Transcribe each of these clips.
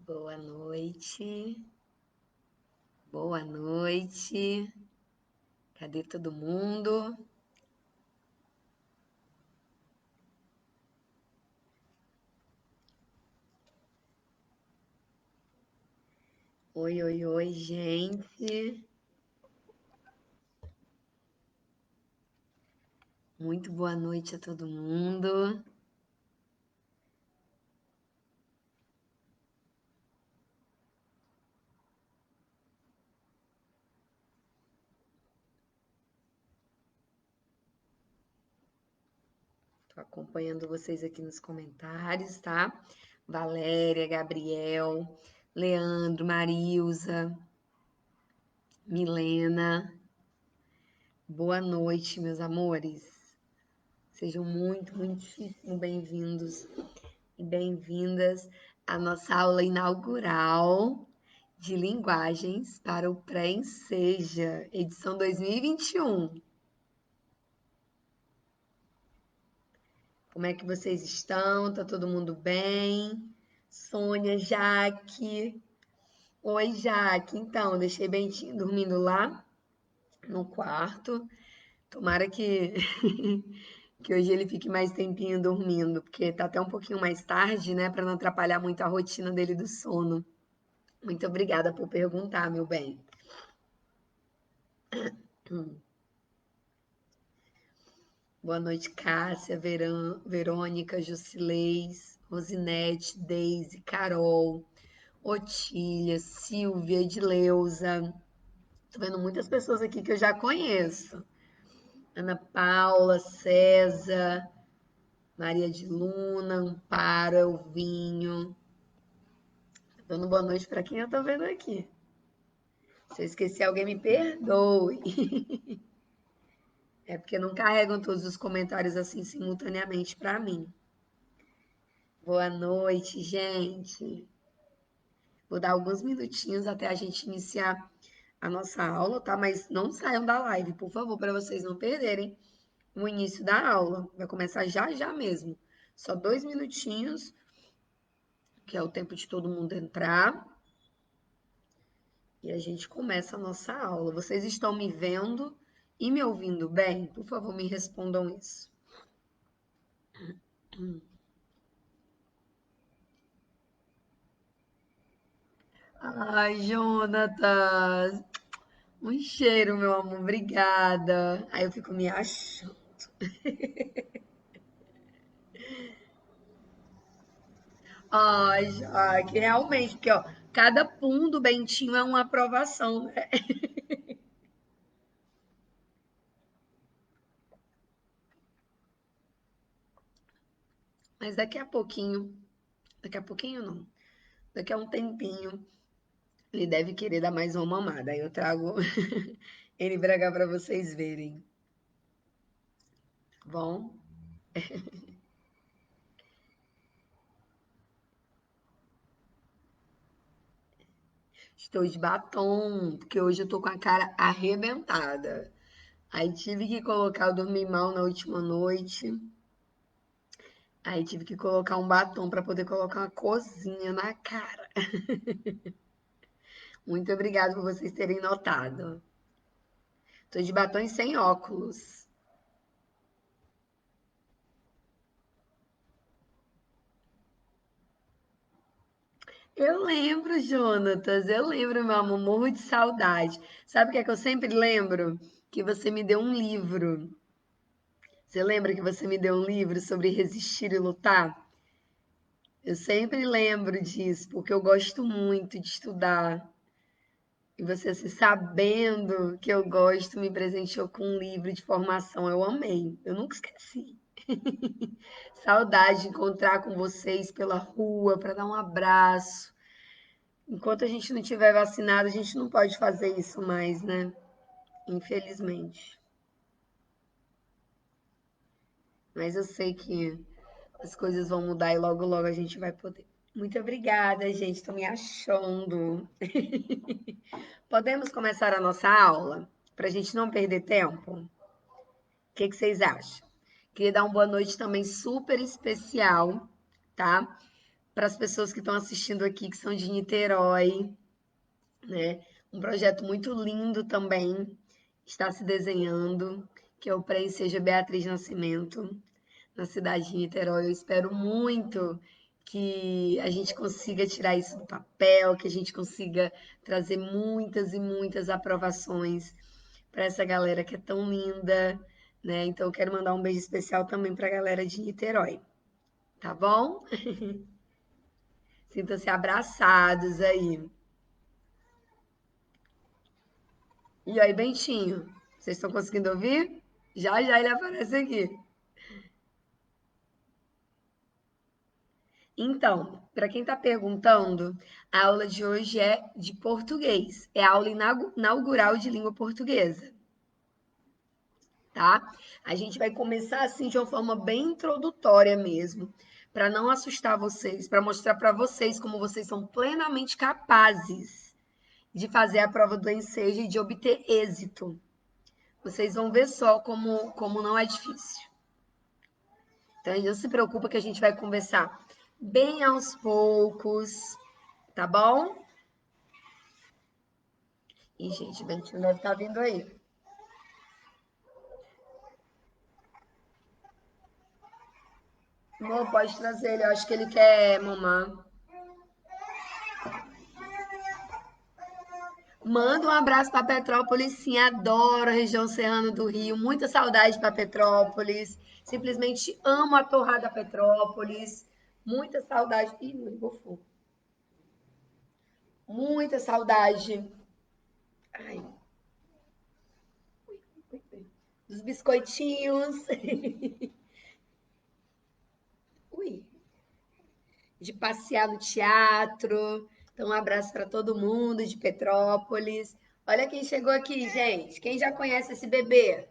Boa noite. Boa noite. Cadê todo mundo? Oi, oi, oi, gente. Muito boa noite a todo mundo. Tô acompanhando vocês aqui nos comentários, tá? Valéria, Gabriel, Leandro, Marilza, Milena. Boa noite, meus amores. Sejam muitíssimo bem-vindos e bem-vindas à nossa aula inaugural de linguagens para o Pré-Enseja, edição 2021. Como é que vocês estão? Tá todo mundo bem? Sônia, Jaque. Oi, Jaque. Então, deixei Bentinho dormindo lá no quarto. Tomara que que hoje ele fique mais tempinho dormindo, porque tá até um pouquinho mais tarde, né, para não atrapalhar muito a rotina dele do sono. Muito obrigada por perguntar, meu bem. Boa noite, Cássia, Verônica, Jusileis, Rosinete, Deise, Carol, Otília, Silvia, Edileuza. Tô vendo muitas pessoas aqui que eu já conheço. Ana Paula, César, Maria de Luna, Amparo, Elvinho. Tô dando boa noite para quem eu tô vendo aqui. Se eu esqueci alguém, me perdoe. É porque não carregam todos os comentários assim simultaneamente para mim. Boa noite, gente. Vou dar alguns minutinhos até a gente iniciar a nossa aula, tá? Mas não saiam da live, por favor, para vocês não perderem o início da aula. Vai começar já já mesmo. Só 2 minutinhos, que é o tempo de todo mundo entrar. E a gente começa a nossa aula. Vocês estão me vendo e me ouvindo bem? Por favor, me respondam isso. Ai, Jonatas, um cheiro, meu amor, obrigada. Aí eu fico me achando. Ai, Jaque, realmente, porque ó, cada pum do Bentinho é uma aprovação, né? Mas daqui a pouquinho não, daqui a um tempinho, ele deve querer dar mais uma mamada. Aí eu trago ele pra cá pra vocês verem. Tá bom? Estou de batom, porque hoje eu tô com a cara arrebentada. Aí tive que colocar, eu dormi mal na última noite. Aí tive que colocar um batom para poder colocar uma cozinha na cara. Muito obrigada por vocês terem notado. Tô de batom e sem óculos. Eu lembro, Jonatas, eu lembro, meu amor, morro de saudade. Sabe o que é que eu sempre lembro? Que você me deu um livro. Você lembra que você me deu um livro sobre resistir e lutar? Eu sempre lembro disso, porque eu gosto muito de estudar. E você, assim, sabendo que eu gosto, me presenteou com um livro de formação. Eu amei. Eu nunca esqueci. Saudade de encontrar com vocês pela rua para dar um abraço. Enquanto a gente não tiver vacinado, a gente não pode fazer isso mais, né? Infelizmente. Mas eu sei que as coisas vão mudar e logo, logo a gente vai poder. Muito obrigada, gente. Estou me achando. Podemos começar a nossa aula? Para a gente não perder tempo? O que vocês acham? Queria dar uma boa noite também super especial, tá? para as pessoas que estão assistindo aqui, que são de Niterói, né? Um projeto muito lindo também está se desenhando, que é o Pré-Enseja Beatriz Nascimento, na cidade de Niterói. Eu espero muito que a gente consiga tirar isso do papel, que a gente consiga trazer muitas e muitas aprovações para essa galera que é tão linda, né? Então eu quero mandar um beijo especial também para a galera de Niterói, tá bom? Sintam-se abraçados aí. E aí, Bentinho, vocês estão conseguindo ouvir? Já já ele aparece aqui. Então, para quem está perguntando, a aula de hoje é de português. É a aula inaugural de língua portuguesa, tá? A gente vai começar assim de uma forma bem introdutória mesmo, para não assustar vocês, para mostrar para vocês como vocês são plenamente capazes de fazer a prova do Enseja e de obter êxito. Vocês vão ver só como não é difícil. Então, não se preocupa que a gente vai conversar bem aos poucos, tá bom? Ih, gente, o Bentinho deve estar vindo aí. Amor, pode trazer ele, eu acho que ele quer mamar. Manda um abraço para Petrópolis, sim, adoro a região serrana do Rio, muita saudade para Petrópolis, simplesmente amo a torrada Petrópolis, muita saudade. Ih, não ligou fogo. Muita saudade. Ai, dos biscoitinhos. Ui, de passear no teatro. Então, um abraço para todo mundo de Petrópolis. Olha quem chegou aqui, gente. Quem já conhece esse bebê?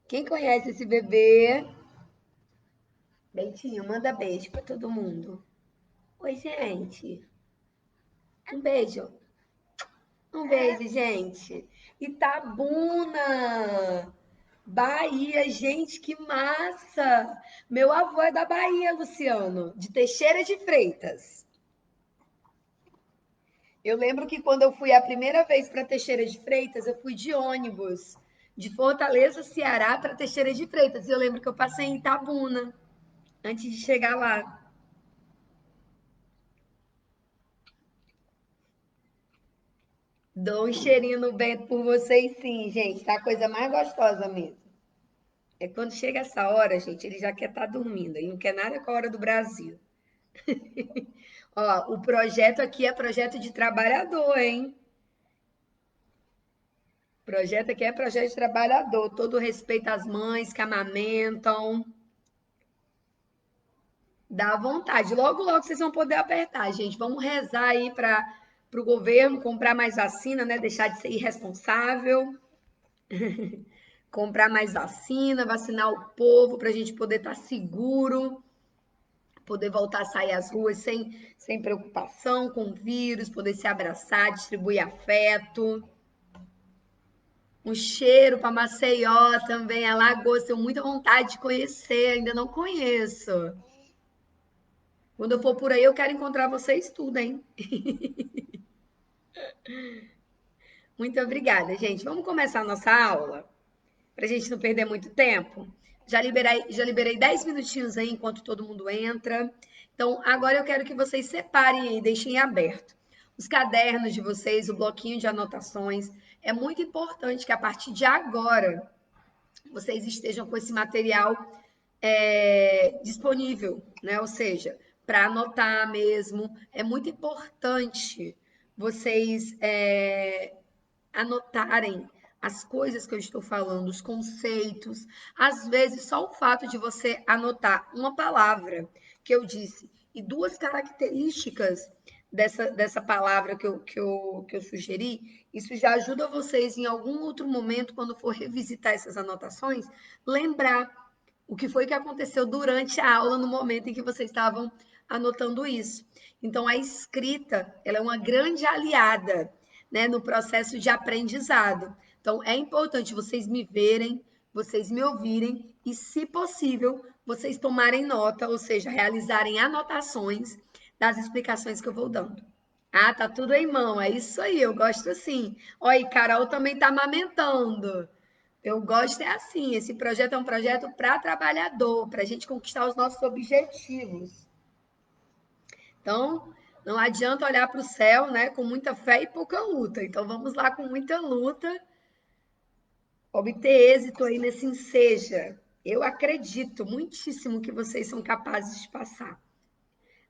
Quem conhece esse bebê? Bentinho, manda beijo para todo mundo. Oi, gente. Um beijo. Um beijo, gente. Itabuna, Bahia, gente, que massa! Meu avô é da Bahia, Luciano, de Teixeira de Freitas. Eu lembro que quando eu fui a primeira vez para Teixeira de Freitas, eu fui de ônibus, de Fortaleza, Ceará, para Teixeira de Freitas. E eu lembro que eu passei em Itabuna antes de chegar lá. Dou um cheirinho no vento por vocês, sim, gente. Tá a coisa mais gostosa mesmo. É quando chega essa hora, gente, ele já quer estar dormindo. Ele não quer nada com a hora do Brasil. Ó, o projeto aqui é projeto de trabalhador, hein? Projeto aqui é projeto de trabalhador. Todo respeito às mães que amamentam. Dá vontade. Logo, logo vocês vão poder apertar, gente. Vamos rezar aí para o governo comprar mais vacina, né? Deixar de ser irresponsável. Comprar mais vacina, vacinar o povo para a gente poder estar seguro, poder voltar a sair às ruas sem preocupação com o vírus, poder se abraçar, distribuir afeto. Um cheiro para Maceió também, Alagoas, tenho muita vontade de conhecer, ainda não conheço. Quando eu for por aí, eu quero encontrar vocês tudo, hein? Muito obrigada, gente. Vamos começar a nossa aula, para a gente não perder muito tempo. Já liberei 10 minutinhos aí enquanto todo mundo entra. Então, agora eu quero que vocês separem aí, deixem aberto os cadernos de vocês, o bloquinho de anotações. É muito importante que a partir de agora vocês estejam com esse material disponível, né? Ou seja, para anotar mesmo. É muito importante vocês anotarem as coisas que eu estou falando, os conceitos. Às vezes, só o fato de você anotar uma palavra que eu disse e duas características dessa palavra que eu sugeri, isso já ajuda vocês em algum outro momento, quando for revisitar essas anotações, lembrar o que foi que aconteceu durante a aula, no momento em que vocês estavam anotando isso. Então, a escrita, ela é uma grande aliada, né, no processo de aprendizado. Então, é importante vocês me verem, vocês me ouvirem e, se possível, vocês tomarem nota, ou seja, realizarem anotações das explicações que eu vou dando. Ah, tá tudo em mão, é isso aí, eu gosto assim. Olha, e Carol também tá amamentando. Eu gosto é assim, esse projeto é um projeto para trabalhador, para a gente conquistar os nossos objetivos. Então, não adianta olhar para o céu, né, com muita fé e pouca luta. Então, vamos lá com muita luta, obter êxito aí nesse enseja. Eu acredito muitíssimo que vocês são capazes de passar.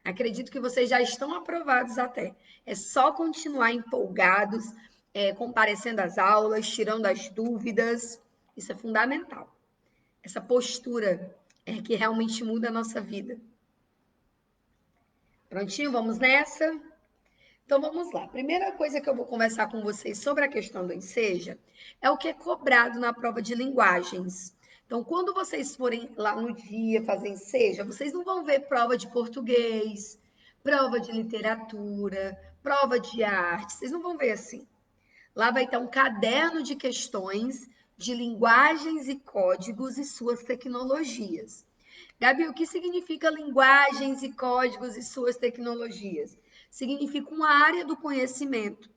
Acredito que vocês já estão aprovados até. É só continuar empolgados, comparecendo às aulas, tirando as dúvidas. Isso é fundamental. Essa postura é que realmente muda a nossa vida. Prontinho? Vamos nessa? Então vamos lá. Primeira coisa que eu vou conversar com vocês sobre a questão do Enseja é o que é cobrado na prova de linguagens. Então, quando vocês forem lá no dia fazer Enseja, vocês não vão ver prova de português, prova de literatura, prova de arte, vocês não vão ver assim. Lá vai estar um caderno de questões de linguagens e códigos e suas tecnologias. Gabi, o que significa linguagens e códigos e suas tecnologias? Significa uma área do conhecimento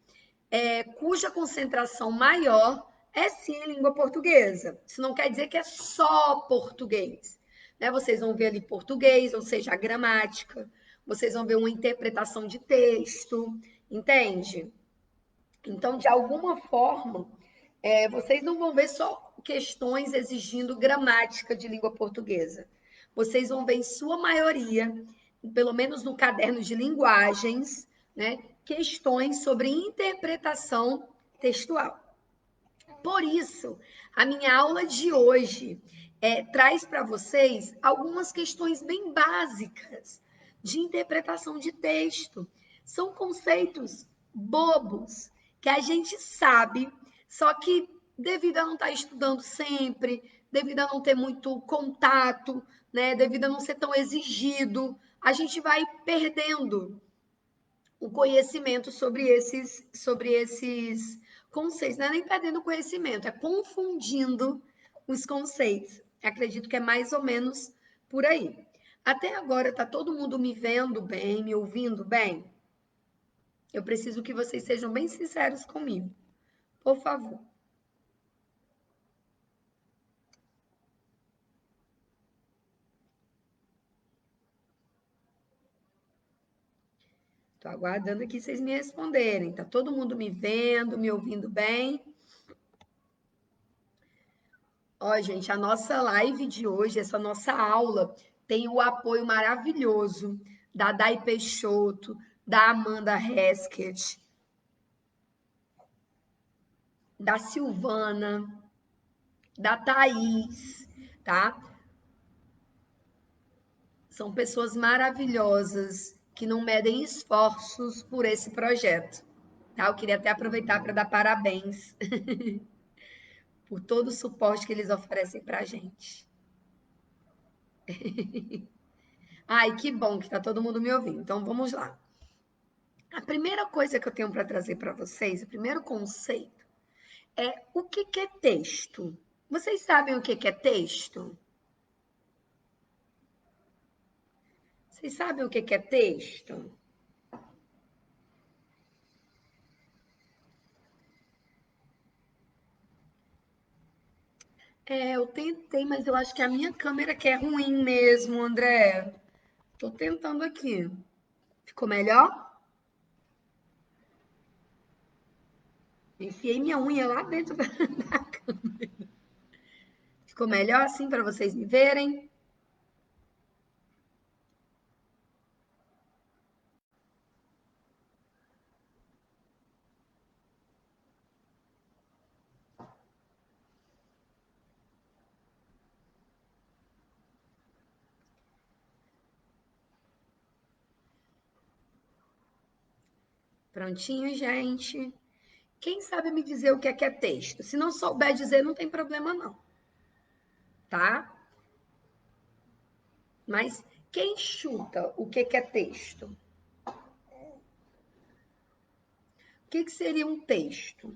cuja concentração maior é sim em língua portuguesa. Isso não quer dizer que é só português. Né? Vocês vão ver ali português, ou seja, a gramática, vocês vão ver uma interpretação de texto, entende? Então, de alguma forma, vocês não vão ver só questões exigindo gramática de língua portuguesa. Vocês vão ver, em sua maioria, pelo menos no caderno de linguagens, né, questões sobre interpretação textual. Por isso, a minha aula de hoje traz para vocês algumas questões bem básicas de interpretação de texto. São conceitos bobos que a gente sabe, só que devido a não estar estudando sempre, devido a não ter muito contato, né, devido a não ser tão exigido, a gente vai perdendo o conhecimento sobre esses conceitos. Não é nem perdendo o conhecimento, é confundindo os conceitos. Acredito que é mais ou menos por aí. Até agora, está todo mundo me vendo bem, me ouvindo bem? Eu preciso que vocês sejam bem sinceros comigo. Por favor. Estou aguardando aqui vocês me responderem. Está todo mundo me vendo, me ouvindo bem? Ó, gente, a nossa live de hoje, essa nossa aula, tem o apoio maravilhoso da Dai Peixoto, da Amanda Heskett, da Silvana, da Thaís, tá? São pessoas maravilhosas que não medem esforços por esse projeto, tá? Eu queria até aproveitar para dar parabéns por todo o suporte que eles oferecem para a gente. Ai, que bom que está todo mundo me ouvindo. Então, vamos lá. A primeira coisa que eu tenho para trazer para vocês, o primeiro conceito, é o que é texto. Vocês sabem o que é texto? Vocês sabem o que é texto? Eu tentei, mas eu acho que a minha câmera que é ruim mesmo, André. Tô tentando aqui. Ficou melhor? Enfiei minha unha lá dentro da câmera. Ficou melhor assim para vocês me verem? Prontinho, gente. Quem sabe me dizer o que é texto? Se não souber dizer, não tem problema não, tá? Mas quem chuta o que é texto? O que seria um texto?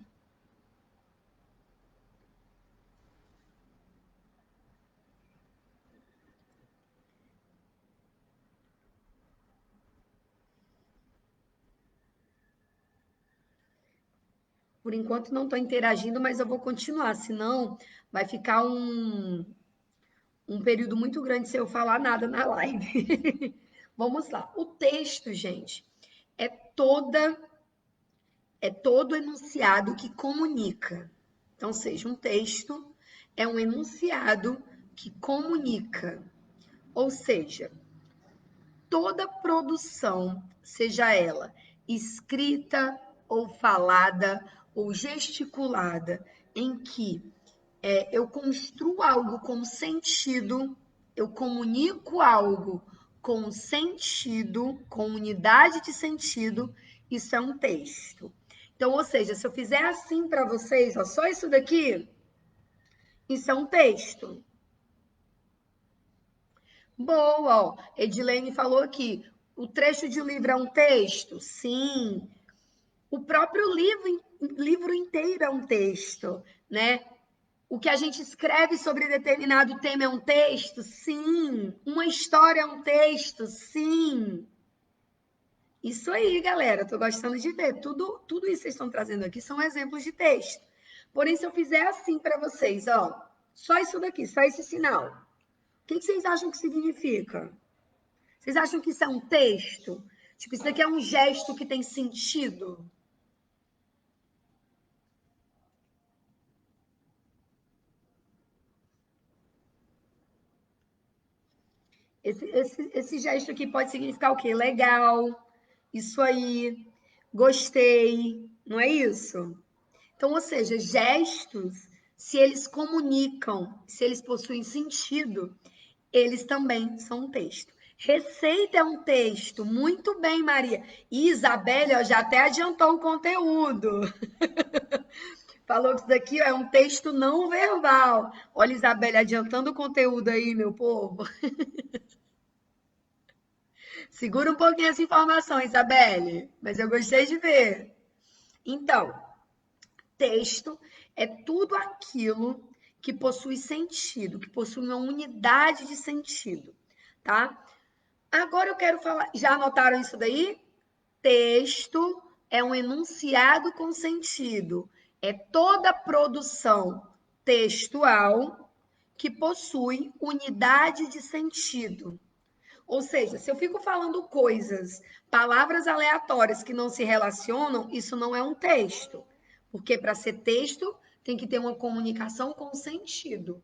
Por enquanto não estou interagindo, mas eu vou continuar, senão vai ficar um período muito grande sem eu falar nada na live. Vamos lá. O texto, gente, é toda é todo enunciado que comunica. Então, seja um texto, é um enunciado que comunica. Ou seja, toda produção, seja ela escrita ou falada ou gesticulada, em que eu construo algo com sentido, eu comunico algo com sentido, com unidade de sentido, isso é um texto. Então, ou seja, se eu fizer assim para vocês, ó, só isso daqui, isso é um texto. Boa, ó. Edilene falou aqui. O trecho de um livro é um texto? Sim. O próprio livro inteiro é um texto, né? O que a gente escreve sobre determinado tema é um texto? Sim. Uma história é um texto? Sim. Isso aí, galera. Estou gostando de ver. Tudo isso que vocês estão trazendo aqui são exemplos de texto. Porém, se eu fizer assim para vocês, ó, só isso daqui, só esse sinal, o que vocês acham que significa? Vocês acham que isso é um texto? Tipo, isso daqui é um gesto que tem sentido? Esse gesto aqui pode significar o quê? Legal, isso aí, gostei, não é isso? Então, ou seja, gestos, se eles comunicam, se eles possuem sentido, eles também são um texto. Receita é um texto, muito bem, Maria. E Isabelle ó, já até adiantou o conteúdo. Falou que isso daqui é um texto não verbal. Olha, Isabelle, adiantando o conteúdo aí, meu povo. Segura um pouquinho essa informação, Isabelle, mas eu gostei de ver. Então, texto é tudo aquilo que possui sentido, que possui uma unidade de sentido, tá? Agora eu quero falar. Já anotaram isso daí? Texto é um enunciado com sentido. É toda produção textual que possui unidade de sentido. Ou seja, se eu fico falando coisas, palavras aleatórias que não se relacionam, isso não é um texto. Porque para ser texto, tem que ter uma comunicação com sentido.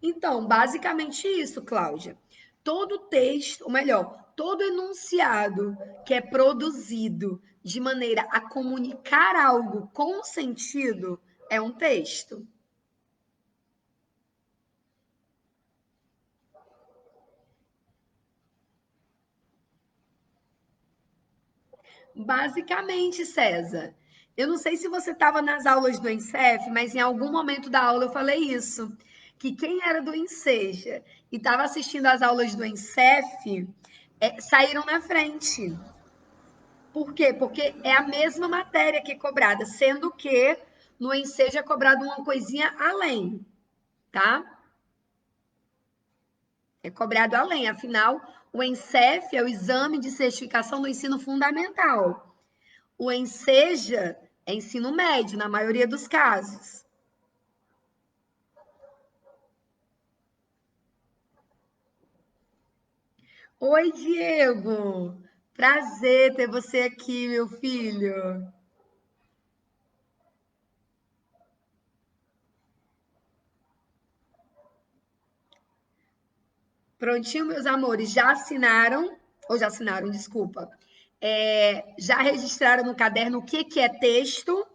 Então, basicamente isso, Cláudia. Todo texto, ou melhor, todo enunciado que é produzido de maneira a comunicar algo com sentido é um texto. Basicamente, César. Eu não sei se você estava nas aulas do ENCEF, mas em algum momento da aula eu falei isso. Que quem era do Enseja e estava assistindo às aulas do ENCEF saíram na frente. Por quê? Porque é a mesma matéria que é cobrada, sendo que no Enseja é cobrado uma coisinha além, tá? É cobrado além. Afinal, o ENCEF é o Exame de Certificação do Ensino Fundamental. O Enseja é ensino médio, na maioria dos casos. Oi, Diego! Prazer ter você aqui, meu filho. Prontinho, meus amores, já assinaram, ou já assinaram, desculpa. Já registraram no caderno o que, que é texto?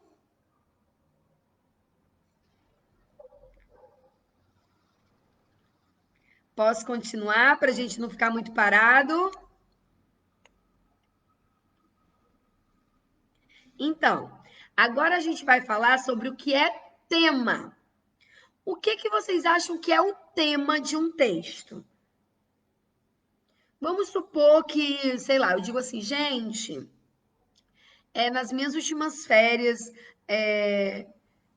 Posso continuar para a gente não ficar muito parado? Então, agora a gente vai falar sobre o que é tema. O que, que vocês acham que é o tema de um texto? Vamos supor que, sei lá, eu digo assim, gente, nas minhas últimas férias, é,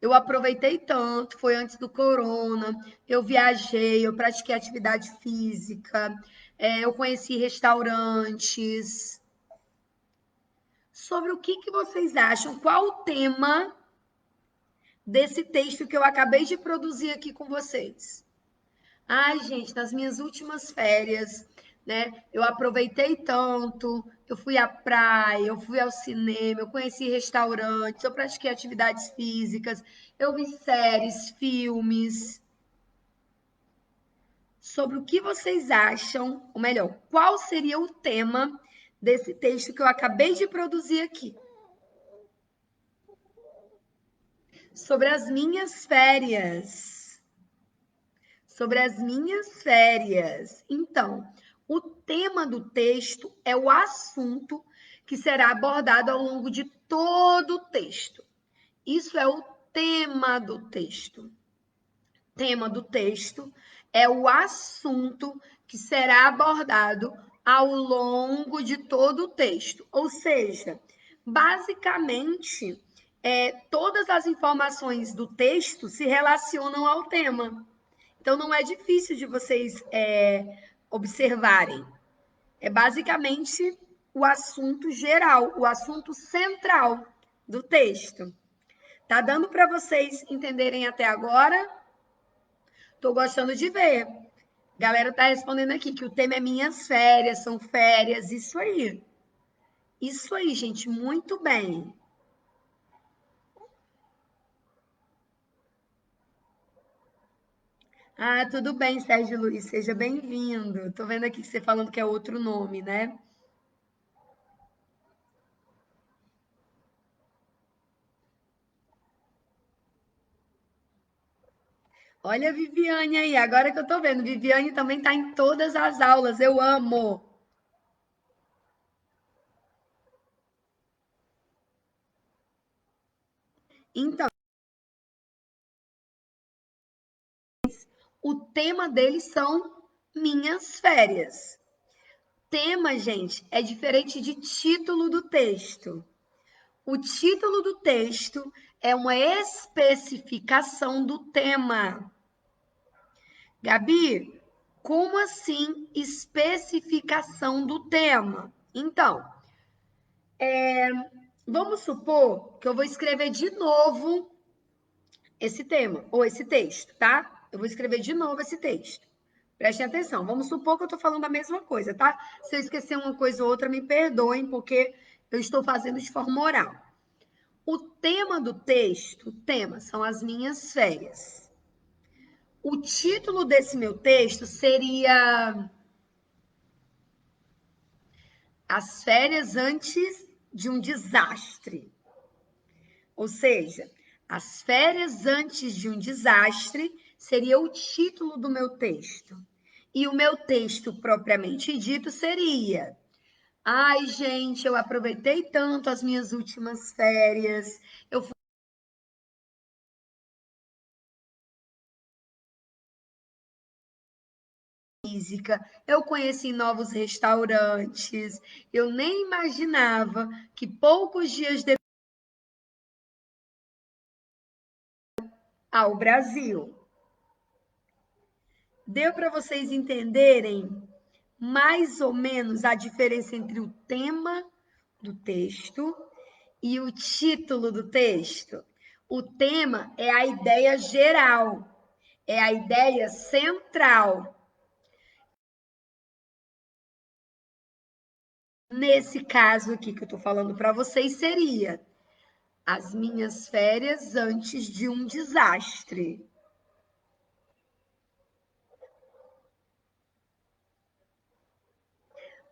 eu aproveitei tanto, foi antes do corona, eu viajei, eu pratiquei atividade física, eu conheci restaurantes. sobre o que vocês acham, qual o tema desse texto que eu acabei de produzir aqui com vocês. Ai, gente, nas minhas últimas férias, né? Eu aproveitei tanto, eu fui à praia, eu fui ao cinema, eu conheci restaurantes, eu pratiquei atividades físicas, eu vi séries, filmes. Sobre o que vocês acham, ou melhor, qual seria o tema desse texto que eu acabei de produzir aqui? Sobre as minhas férias. Sobre as minhas férias. Então, o tema do texto é o assunto que será abordado ao longo de todo o texto. Isso é o tema do texto. Tema do texto é o assunto que será abordado ao longo de todo o texto. Ou seja, basicamente, todas as informações do texto se relacionam ao tema. Então, não é difícil de vocês observarem. É basicamente o assunto geral, o assunto central do texto. Tá dando para vocês entenderem até agora? Tô gostando de ver. Galera tá respondendo aqui que o tema é minhas férias, são férias, isso aí. Isso aí, gente, muito bem. Ah, tudo bem, Sérgio Luiz, seja bem-vindo. Tô vendo aqui que você falando que é outro nome, né? Olha a Viviane aí, agora que eu tô vendo. Viviane também tá em todas as aulas, eu amo. Então, o tema deles são minhas férias. Tema, gente, é diferente de título do texto. O título do texto é uma especificação do tema. Gabi, como assim especificação do tema? Então, vamos supor que eu vou escrever de novo esse tema, ou esse texto, tá? Eu vou escrever de novo esse texto. Prestem atenção. Vamos supor que eu estou falando a mesma coisa, tá? Se eu esquecer uma coisa ou outra, me perdoem, porque eu estou fazendo de forma oral. O tema do texto, o tema, são as minhas férias. O título desse meu texto seria As férias antes de um desastre. Ou seja, as férias antes de um desastre seria o título do meu texto. E o meu texto propriamente dito seria: Ai, gente, eu aproveitei tanto as minhas últimas férias. Eu fui física, eu conheci novos restaurantes. Eu nem imaginava que poucos dias depois ao Brasil. Deu para vocês entenderem mais ou menos a diferença entre o tema do texto e o título do texto? O tema é a ideia geral, é a ideia central. Nesse caso aqui que eu estou falando para vocês, seria as minhas férias antes de um desastre.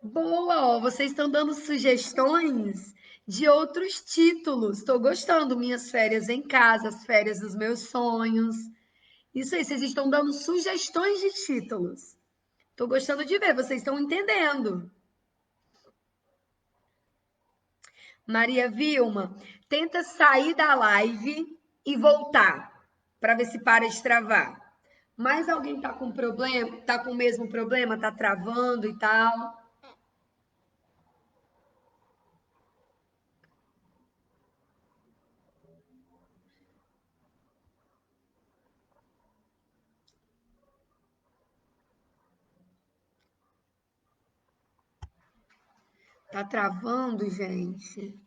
Boa, ó, vocês estão dando sugestões de outros títulos. Estou gostando. Minhas férias em casa, as férias dos meus sonhos. Isso aí, vocês estão dando sugestões de títulos. Estou gostando de ver, vocês estão entendendo. Maria Vilma, tenta sair da live e voltar para ver se para de travar. Mais alguém está com problema? Está com o mesmo problema? Está travando e tal? Está travando, gente?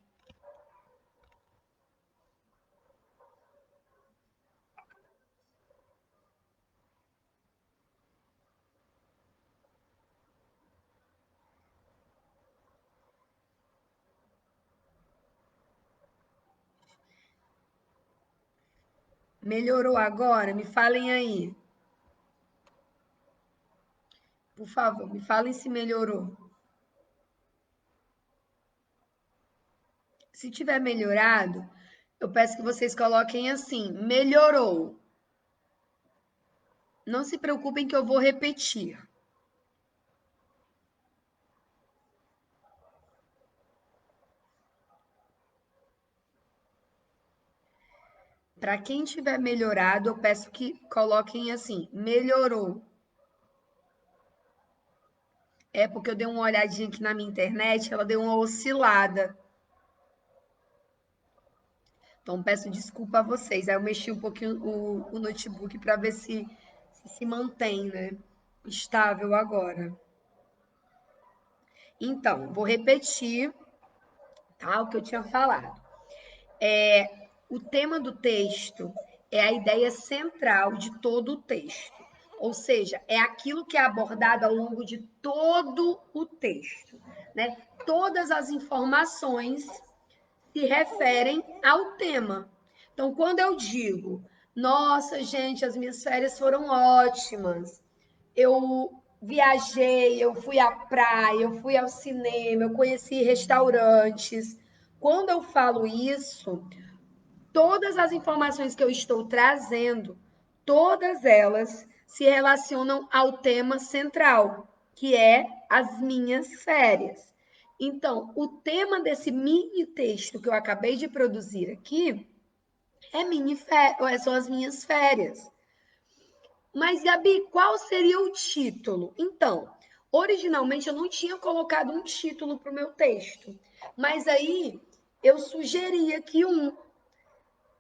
Melhorou agora? Me falem aí. Por favor, me falem se melhorou. Se tiver melhorado, eu peço que vocês coloquem assim: melhorou. Não se preocupem que eu vou repetir. Para quem tiver melhorado, eu peço que coloquem assim: melhorou. É porque eu dei uma olhadinha aqui na minha internet, ela deu uma oscilada. Então, peço desculpa a vocês. Aí eu mexi um pouquinho o notebook para ver se mantém, né? Estável agora. Então, vou repetir, tá? O que eu tinha falado. O tema do texto é a ideia central de todo o texto. Ou seja, é aquilo que é abordado ao longo de todo o texto, né? Todas as informações se referem ao tema. Então, quando eu digo, nossa, gente, as minhas férias foram ótimas, eu viajei, eu fui à praia, eu fui ao cinema, eu conheci restaurantes. Quando eu falo isso, todas as informações que eu estou trazendo, todas elas se relacionam ao tema central, que é as minhas férias. Então, o tema desse mini texto que eu acabei de produzir aqui são as minhas férias. Mas, Gabi, qual seria o título? Então, originalmente eu não tinha colocado um título para o meu texto, mas aí eu sugeri aqui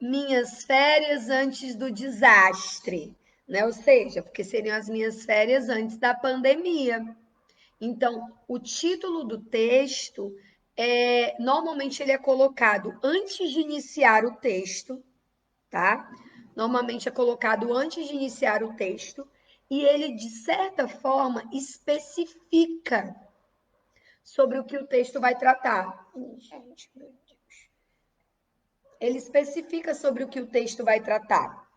minhas férias antes do desastre, né? Ou seja, porque seriam as minhas férias antes da pandemia. Então, o título do texto normalmente ele é colocado antes de iniciar o texto, tá? Normalmente é colocado antes de iniciar o texto e ele de certa forma especifica sobre o que o texto vai tratar. Gente, meu Deus. Ele especifica sobre o que o texto vai tratar.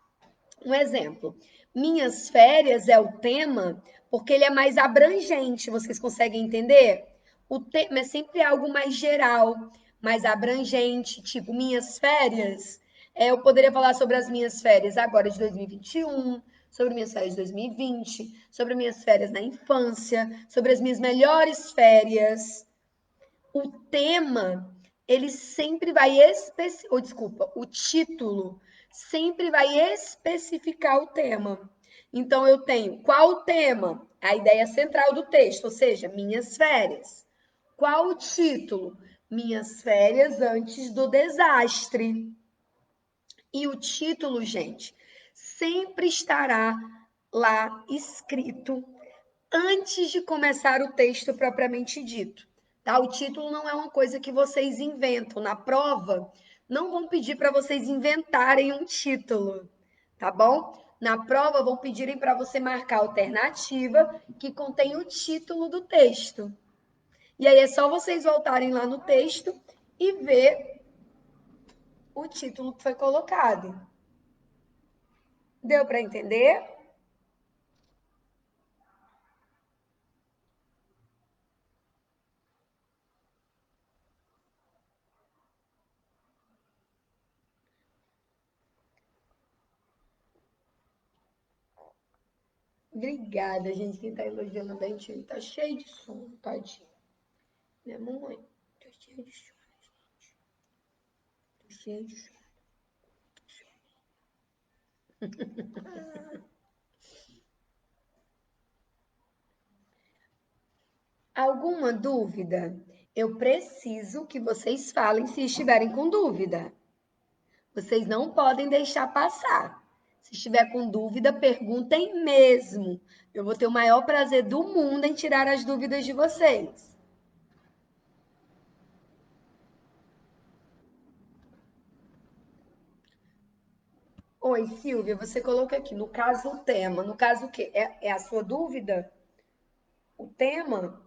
Um exemplo, minhas férias é o tema porque ele é mais abrangente, vocês conseguem entender? O tema é sempre algo mais geral, mais abrangente, tipo, minhas férias. Eu poderia falar sobre as minhas férias agora de 2021, sobre minhas férias de 2020, sobre minhas férias na infância, sobre as minhas melhores férias. O tema, ele sempre vai o título sempre vai especificar o tema. Então eu tenho qual o tema? A ideia central do texto, ou seja, minhas férias. Qual o título? Minhas férias antes do desastre. E o título, gente, sempre estará lá escrito antes de começar o texto propriamente dito. Tá? O título não é uma coisa que vocês inventam. Na prova, não vão pedir para vocês inventarem um título, tá bom? Na prova, vão pedirem para você marcar a alternativa que contém o título do texto. E aí é só vocês voltarem lá no texto e ver o título que foi colocado. Deu para entender? Obrigada, gente. Quem tá elogiando bem, time tá cheio de sono, tadinho. Minha mãe, tô cheio de sono, gente. Tô cheio de sono. Alguma dúvida? Eu preciso que vocês falem se estiverem com dúvida. Vocês não podem deixar passar. Se estiver com dúvida, perguntem mesmo. Eu vou ter o maior prazer do mundo em tirar as dúvidas de vocês. Oi, Silvia, você colocou aqui, no caso, o tema. No caso, o quê? É a sua dúvida? O tema?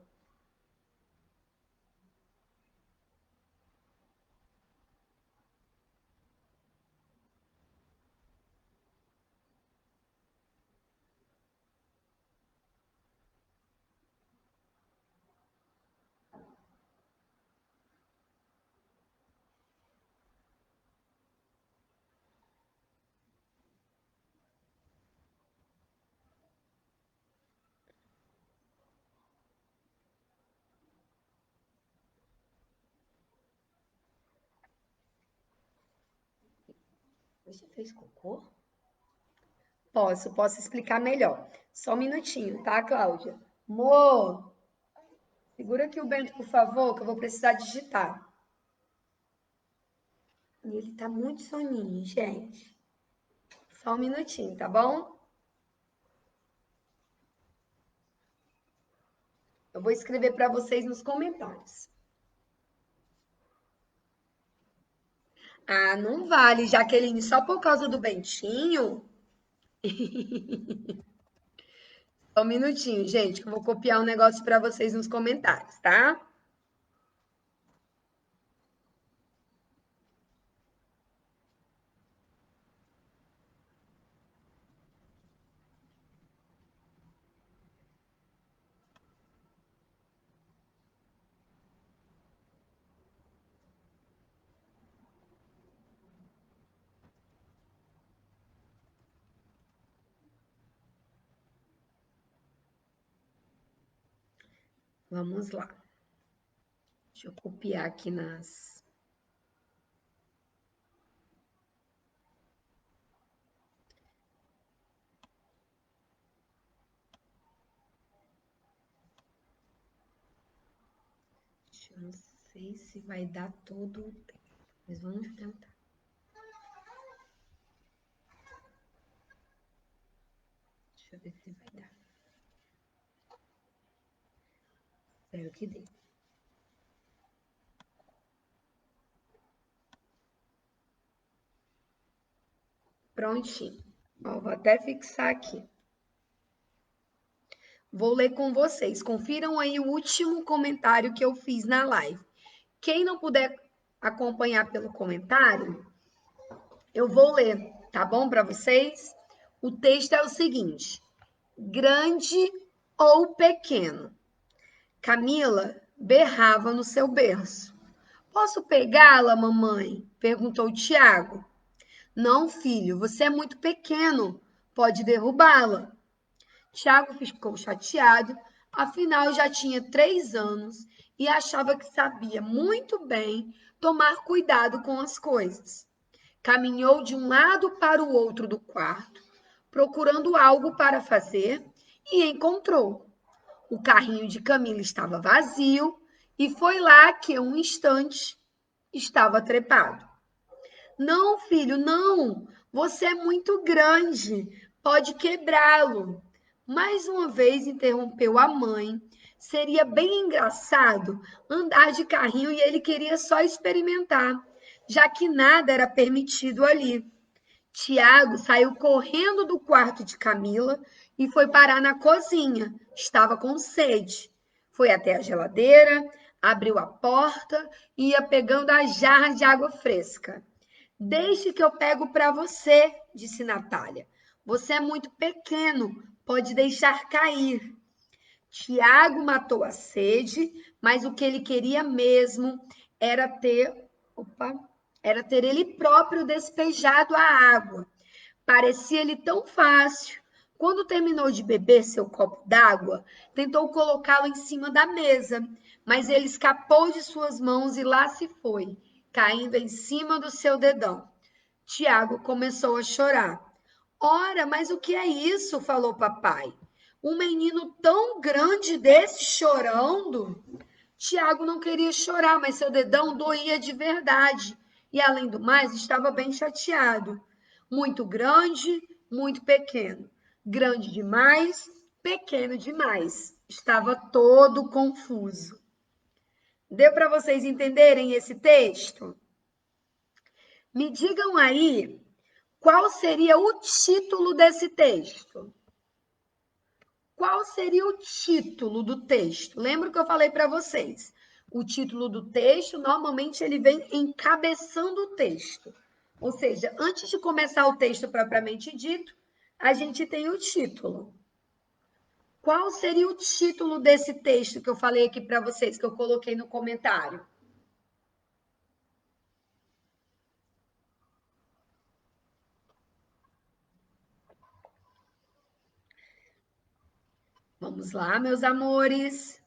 Você fez cocô? Posso explicar melhor. Só um minutinho, tá, Cláudia? Mo, segura aqui o Bento, por favor, que eu vou precisar digitar. E ele tá muito soninho, gente. Só um minutinho, tá bom? Eu vou escrever para vocês nos comentários. Ah, não vale, Jaqueline, só por causa do Bentinho? Só um minutinho, gente, que eu vou copiar um negócio para vocês nos comentários, tá? Vamos lá. Deixa eu copiar aqui nas. Eu não sei se vai dar todo o tempo, mas vamos tentar. Deixa eu ver se vai dar. Espero que dê. Prontinho. Ó, vou até fixar aqui. Vou ler com vocês. Confiram aí o último comentário que eu fiz na live. Quem não puder acompanhar pelo comentário, eu vou ler, tá bom para vocês? O texto é o seguinte: grande ou pequeno? Camila berrava no seu berço. Posso pegá-la, mamãe? Perguntou Tiago. Não, filho, você é muito pequeno. Pode derrubá-la. Tiago ficou chateado, afinal já tinha 3 anos e achava que sabia muito bem tomar cuidado com as coisas. Caminhou de um lado para o outro do quarto, procurando algo para fazer, e encontrou. O carrinho de Camila estava vazio e foi lá que, um instante, estava trepado. Não, filho, não. Você é muito grande. Pode quebrá-lo. Mais uma vez interrompeu a mãe. Seria bem engraçado andar de carrinho e ele queria só experimentar, já que nada era permitido ali. Tiago saiu correndo do quarto de Camila e foi parar na cozinha. Estava com sede. Foi até a geladeira, abriu a porta e ia pegando a jarra de água fresca. Deixe que eu pego para você, disse Natália. Você é muito pequeno, pode deixar cair. Tiago matou a sede, mas o que ele queria mesmo era ter, opa, era ter ele próprio despejado a água. Parecia-lhe tão fácil. Quando terminou de beber seu copo d'água, tentou colocá-lo em cima da mesa, mas ele escapou de suas mãos e lá se foi, caindo em cima do seu dedão. Tiago começou a chorar. Ora, mas o que é isso? Falou papai. Um menino tão grande desse chorando? Tiago não queria chorar, mas seu dedão doía de verdade. E, além do mais, estava bem chateado. Muito grande, muito pequeno. Grande demais, pequeno demais. Estava todo confuso. Deu para vocês entenderem esse texto? Me digam aí qual seria o título desse texto. Qual seria o título do texto? Lembra que eu falei para vocês? O título do texto, normalmente, ele vem encabeçando o texto. Ou seja, antes de começar o texto propriamente dito, a gente tem o título. Qual seria o título desse texto que eu falei aqui para vocês, que eu coloquei no comentário? Vamos lá, meus amores.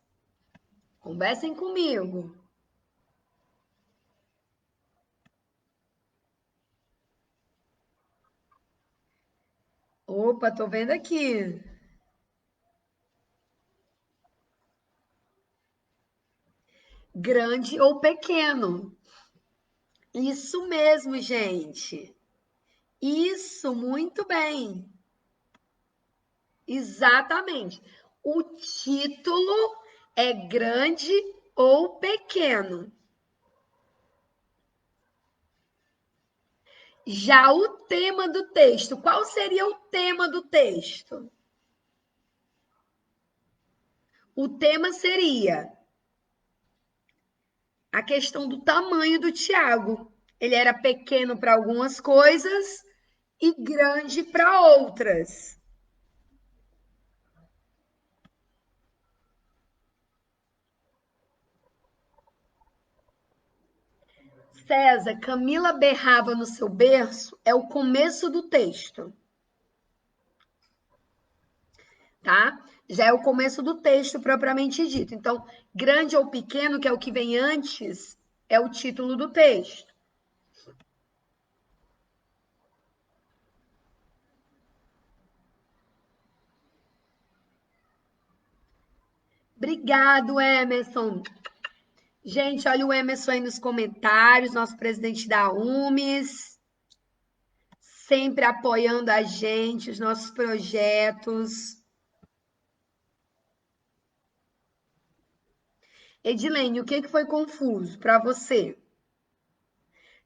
Conversem comigo. Opa, tô vendo aqui. Grande ou pequeno. Isso mesmo, gente. Isso, muito bem. Exatamente. O título é grande ou pequeno. Já o tema do texto, qual seria o tema do texto? O tema seria a questão do tamanho do Tiago. Ele era pequeno para algumas coisas e grande para outras. César, Camila berrava no seu berço é o começo do texto, tá? Já é o começo do texto propriamente dito. Então, grande ou pequeno, que é o que vem antes, é o título do texto. Obrigado, Emerson. Gente, olha o Emerson aí nos comentários, nosso presidente da UMES, sempre apoiando a gente, os nossos projetos. Edilene, o que foi confuso para você?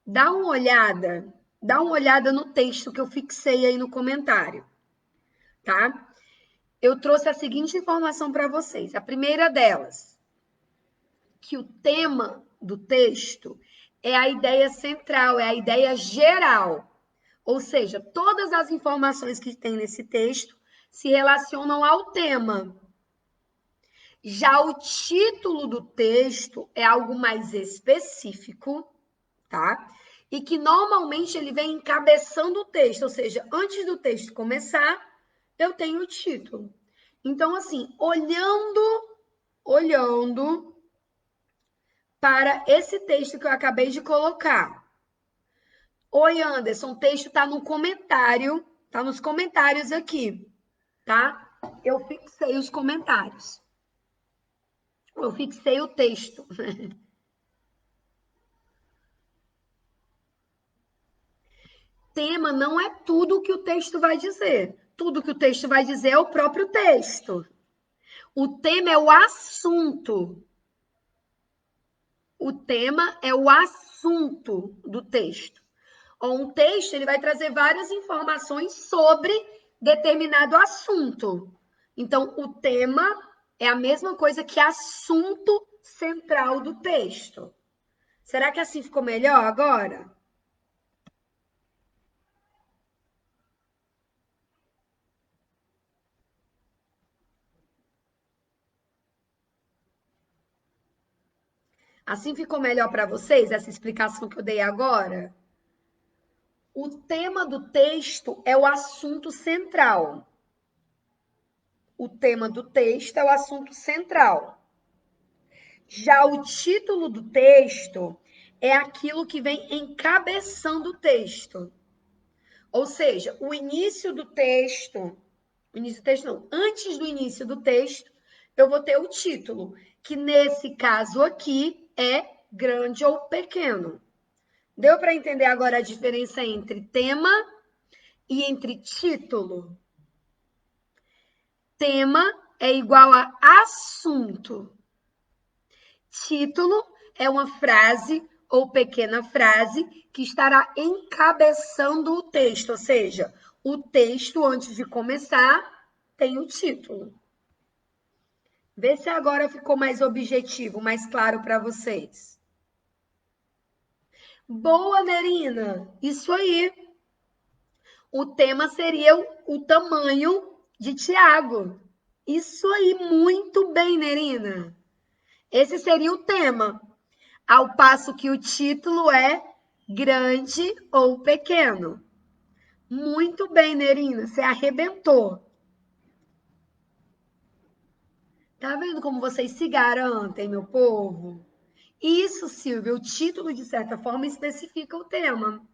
Dá uma olhada no texto que eu fixei aí no comentário, tá? Eu trouxe a seguinte informação para vocês. A primeira delas, que o tema do texto é a ideia central, é a ideia geral. Ou seja, todas as informações que tem nesse texto se relacionam ao tema. Já o título do texto é algo mais específico, tá? E que normalmente ele vem encabeçando o texto, ou seja, antes do texto começar, eu tenho o título. Então, assim, olhando para esse texto que eu acabei de colocar. Oi, Anderson, o texto está no comentário, está nos comentários aqui, tá? Eu fixei os comentários. Eu fixei o texto. Tema não é tudo que o texto vai dizer. Tudo que o texto vai dizer é o próprio texto. O tema é o assunto. O tema é o assunto do texto. Um texto ele vai trazer várias informações sobre determinado assunto. Então, o tema é a mesma coisa que assunto central do texto. Será que assim ficou melhor agora? Assim ficou melhor para vocês essa explicação que eu dei agora? O tema do texto é o assunto central. O tema do texto é o assunto central. Já o título do texto é aquilo que vem encabeçando o texto. Ou seja, o início do texto não, antes do início do texto, eu vou ter o título, que nesse caso aqui é grande ou pequeno. Deu para entender agora a diferença entre tema e entre título? Tema é igual a assunto. Título é uma frase ou pequena frase que estará encabeçando o texto, ou seja, o texto, antes de começar, tem o título. Vê se agora ficou mais objetivo, mais claro para vocês. Boa, Nerina! Isso aí. O tema seria o tamanho de Tiago. Isso aí, muito bem, Nerina. Esse seria o tema. Ao passo que o título é grande ou pequeno. Muito bem, Nerina, você arrebentou. Tá vendo como vocês se garantem, meu povo? Isso, Silvia, o título, de certa forma, especifica o tema.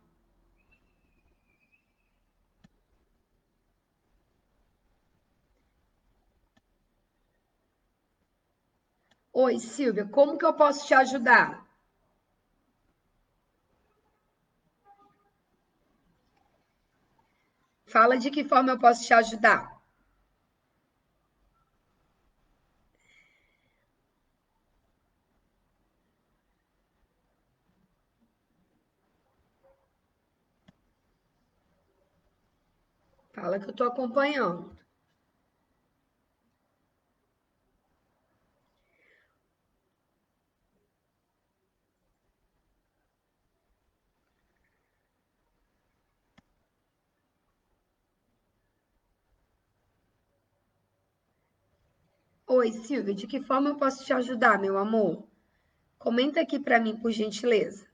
Oi, Silvia, como que eu posso te ajudar? Fala de que forma eu posso te ajudar. Fala que eu tô acompanhando. Oi, Silvia, de que forma eu posso te ajudar, meu amor? Comenta aqui para mim, por gentileza.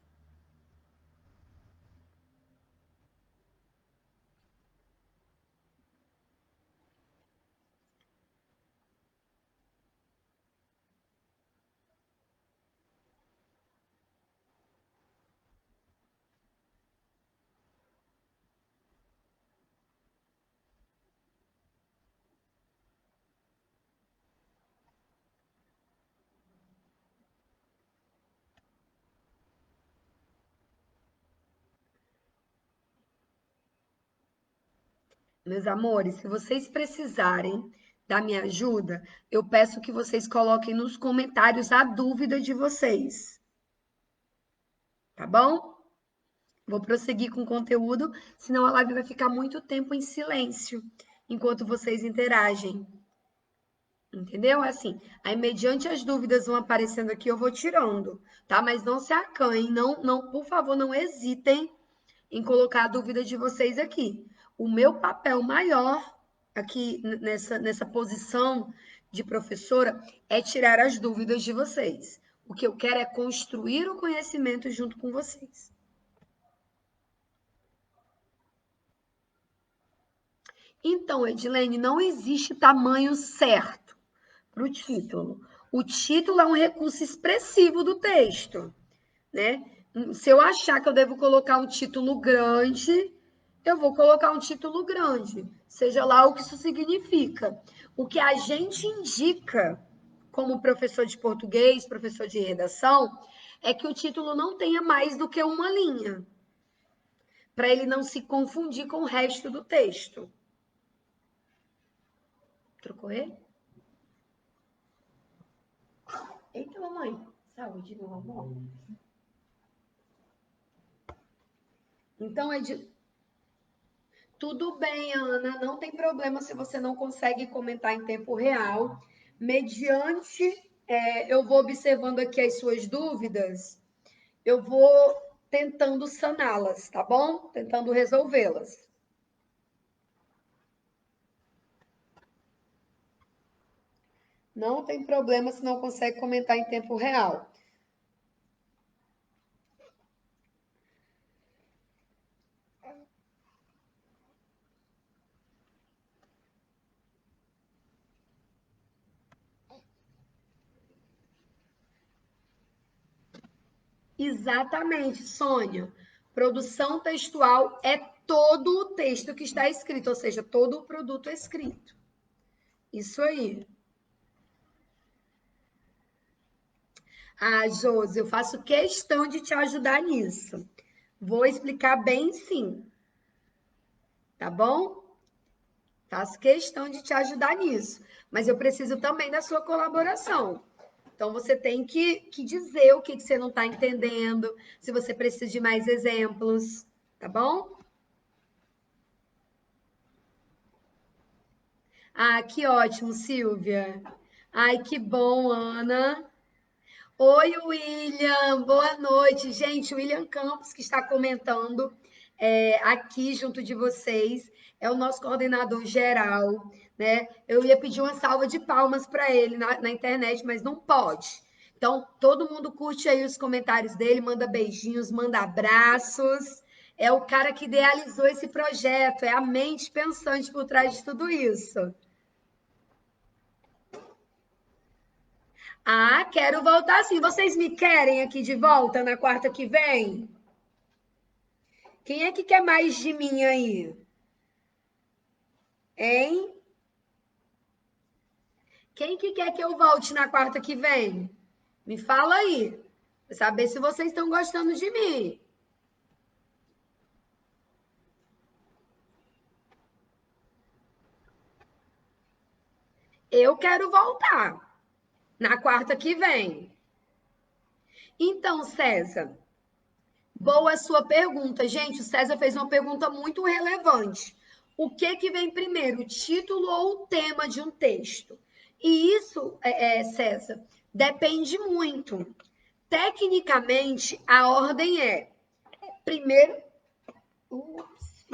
Meus amores, se vocês precisarem da minha ajuda, eu peço que vocês coloquem nos comentários a dúvida de vocês, tá bom? Vou prosseguir com o conteúdo, senão a live vai ficar muito tempo em silêncio enquanto vocês interagem. Entendeu? É assim, aí mediante as dúvidas vão aparecendo aqui, eu vou tirando, tá? Mas não se acanhem, não, por favor, não hesitem em colocar a dúvida de vocês aqui. O meu papel maior aqui nessa posição de professora é tirar as dúvidas de vocês. O que eu quero é construir o conhecimento junto com vocês. Então, Edilene, não existe tamanho certo para o título. O título é um recurso expressivo do texto, né? Se eu achar que eu devo colocar um título grande, eu vou colocar um título grande, seja lá o que isso significa. O que a gente indica como professor de português, professor de redação, é que o título não tenha mais do que uma linha, para ele não se confundir com o resto do texto. Trocou ele? Eita, mamãe. Saúde, meu amor. Então, tudo bem, Ana, não tem problema se você não consegue comentar em tempo real. Mediante, eu vou observando aqui as suas dúvidas, eu vou tentando saná-las, tá bom? Tentando resolvê-las. Não tem problema se não consegue comentar em tempo real. Exatamente, Sônia. Produção textual é todo o texto que está escrito, ou seja, todo o produto escrito. Isso aí. Ah, Josi, eu faço questão de te ajudar nisso. Vou explicar bem sim, tá bom? Faço questão de te ajudar nisso. Mas eu preciso também da sua colaboração. Então, você tem que dizer o que você não está entendendo, se você precisa de mais exemplos, tá bom? Ah, que ótimo, Silvia. Ai, que bom, Ana. Oi, William, boa noite. Gente, o William Campos, que está comentando aqui junto de vocês, é o nosso coordenador geral, né? Eu ia pedir uma salva de palmas para ele na internet, mas não pode. Então, todo mundo curte aí os comentários dele, manda beijinhos, manda abraços. É o cara que idealizou esse projeto, é a mente pensante por trás de tudo isso. Ah, quero voltar sim. Vocês me querem aqui de volta na quarta que vem? Quem é que quer mais de mim aí? Hein? Quem que quer que eu volte na quarta que vem? Me fala aí, pra saber se vocês estão gostando de mim. Eu quero voltar na quarta que vem. Então, César, boa sua pergunta. Gente, o César fez uma pergunta muito relevante. O que que vem primeiro, o título ou o tema de um texto? E isso, César, depende muito. Tecnicamente, a ordem é primeiro. Ups.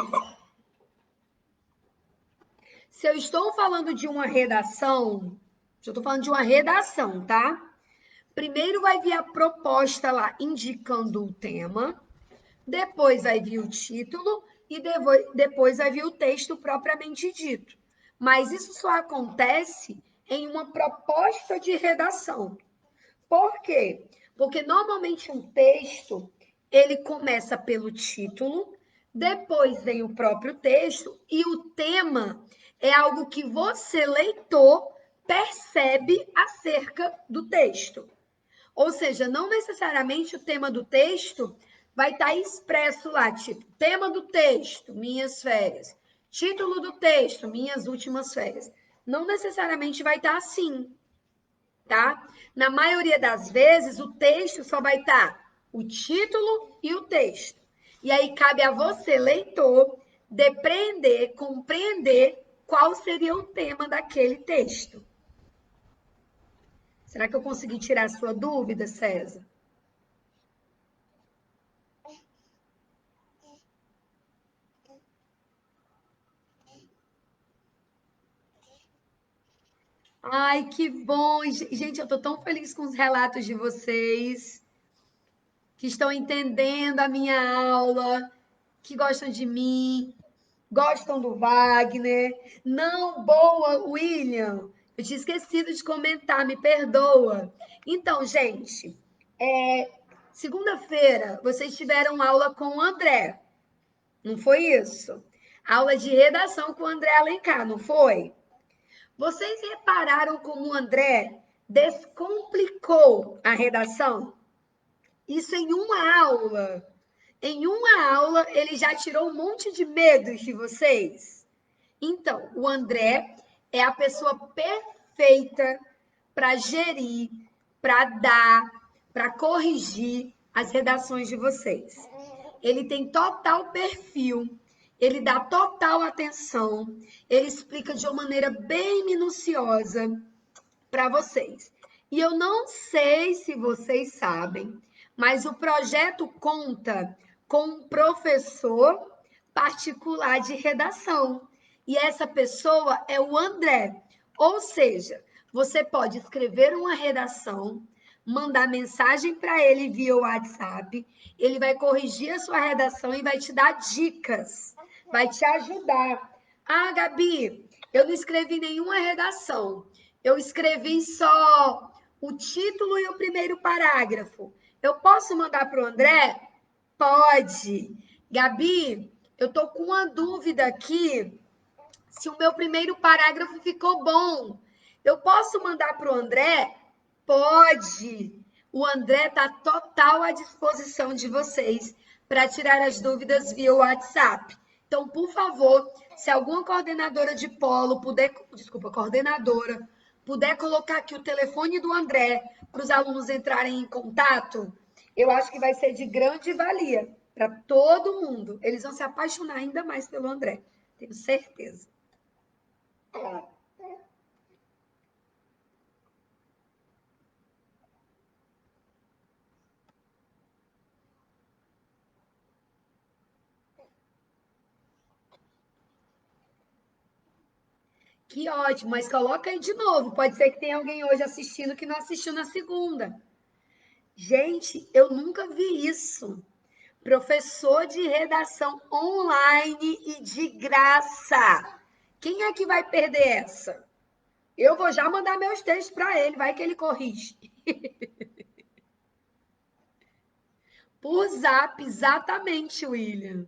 Se eu estou falando de uma redação, se eu estou falando de uma redação, tá? Primeiro vai vir a proposta lá indicando o tema, depois vai vir o título e depois vai vir o texto propriamente dito. Mas isso só acontece em uma proposta de redação. Por quê? Porque normalmente um texto, ele começa pelo título, depois vem o próprio texto e o tema é algo que você, leitor, percebe acerca do texto. Ou seja, não necessariamente o tema do texto vai estar expresso lá, tipo, tema do texto, minhas férias. Título do texto, minhas últimas férias. Não necessariamente vai estar assim, tá? Na maioria das vezes, o texto só vai estar o título e o texto. E aí cabe a você, leitor, depreender, compreender qual seria o tema daquele texto. Será que eu consegui tirar a sua dúvida, César? Ai, que bom! Gente, eu estou tão feliz com os relatos de vocês, que estão entendendo a minha aula, que gostam de mim, gostam do Wagner. Não, boa, William. Eu tinha esquecido de comentar, me perdoa. Então, gente, segunda-feira vocês tiveram aula com o André, não foi isso? Aula de redação com o André Alencar, não foi? Vocês repararam como o André descomplicou a redação? Isso em uma aula. Em uma aula, ele já tirou um monte de medos de vocês. Então, o André é a pessoa perfeita para gerir, para dar, para corrigir as redações de vocês. Ele tem total perfil, ele dá total atenção, ele explica de uma maneira bem minuciosa para vocês. E eu não sei se vocês sabem, mas o projeto conta com um professor particular de redação. E essa pessoa é o André. Ou seja, você pode escrever uma redação, mandar mensagem para ele via WhatsApp, ele vai corrigir a sua redação e vai te dar dicas, vai te ajudar. Ah, Gabi, eu não escrevi nenhuma redação. Eu escrevi só o título e o primeiro parágrafo. Eu posso mandar para o André? Pode. Gabi, eu tô com uma dúvida aqui se o meu primeiro parágrafo ficou bom. Eu posso mandar para o André? Pode. O André está total à disposição de vocês para tirar as dúvidas via WhatsApp. Então, por favor, se alguma coordenadora de polo puder, desculpa, coordenadora, puder colocar aqui o telefone do André para os alunos entrarem em contato, eu acho que vai ser de grande valia para todo mundo. Eles vão se apaixonar ainda mais pelo André, tenho certeza. Que ótimo, mas coloca aí de novo. Pode ser que tenha alguém hoje assistindo que não assistiu na segunda. Gente, eu nunca vi isso. Professor de redação online e de graça. Quem é que vai perder essa? Eu vou já mandar meus textos para ele, vai que ele corrige. Por zap, exatamente, William.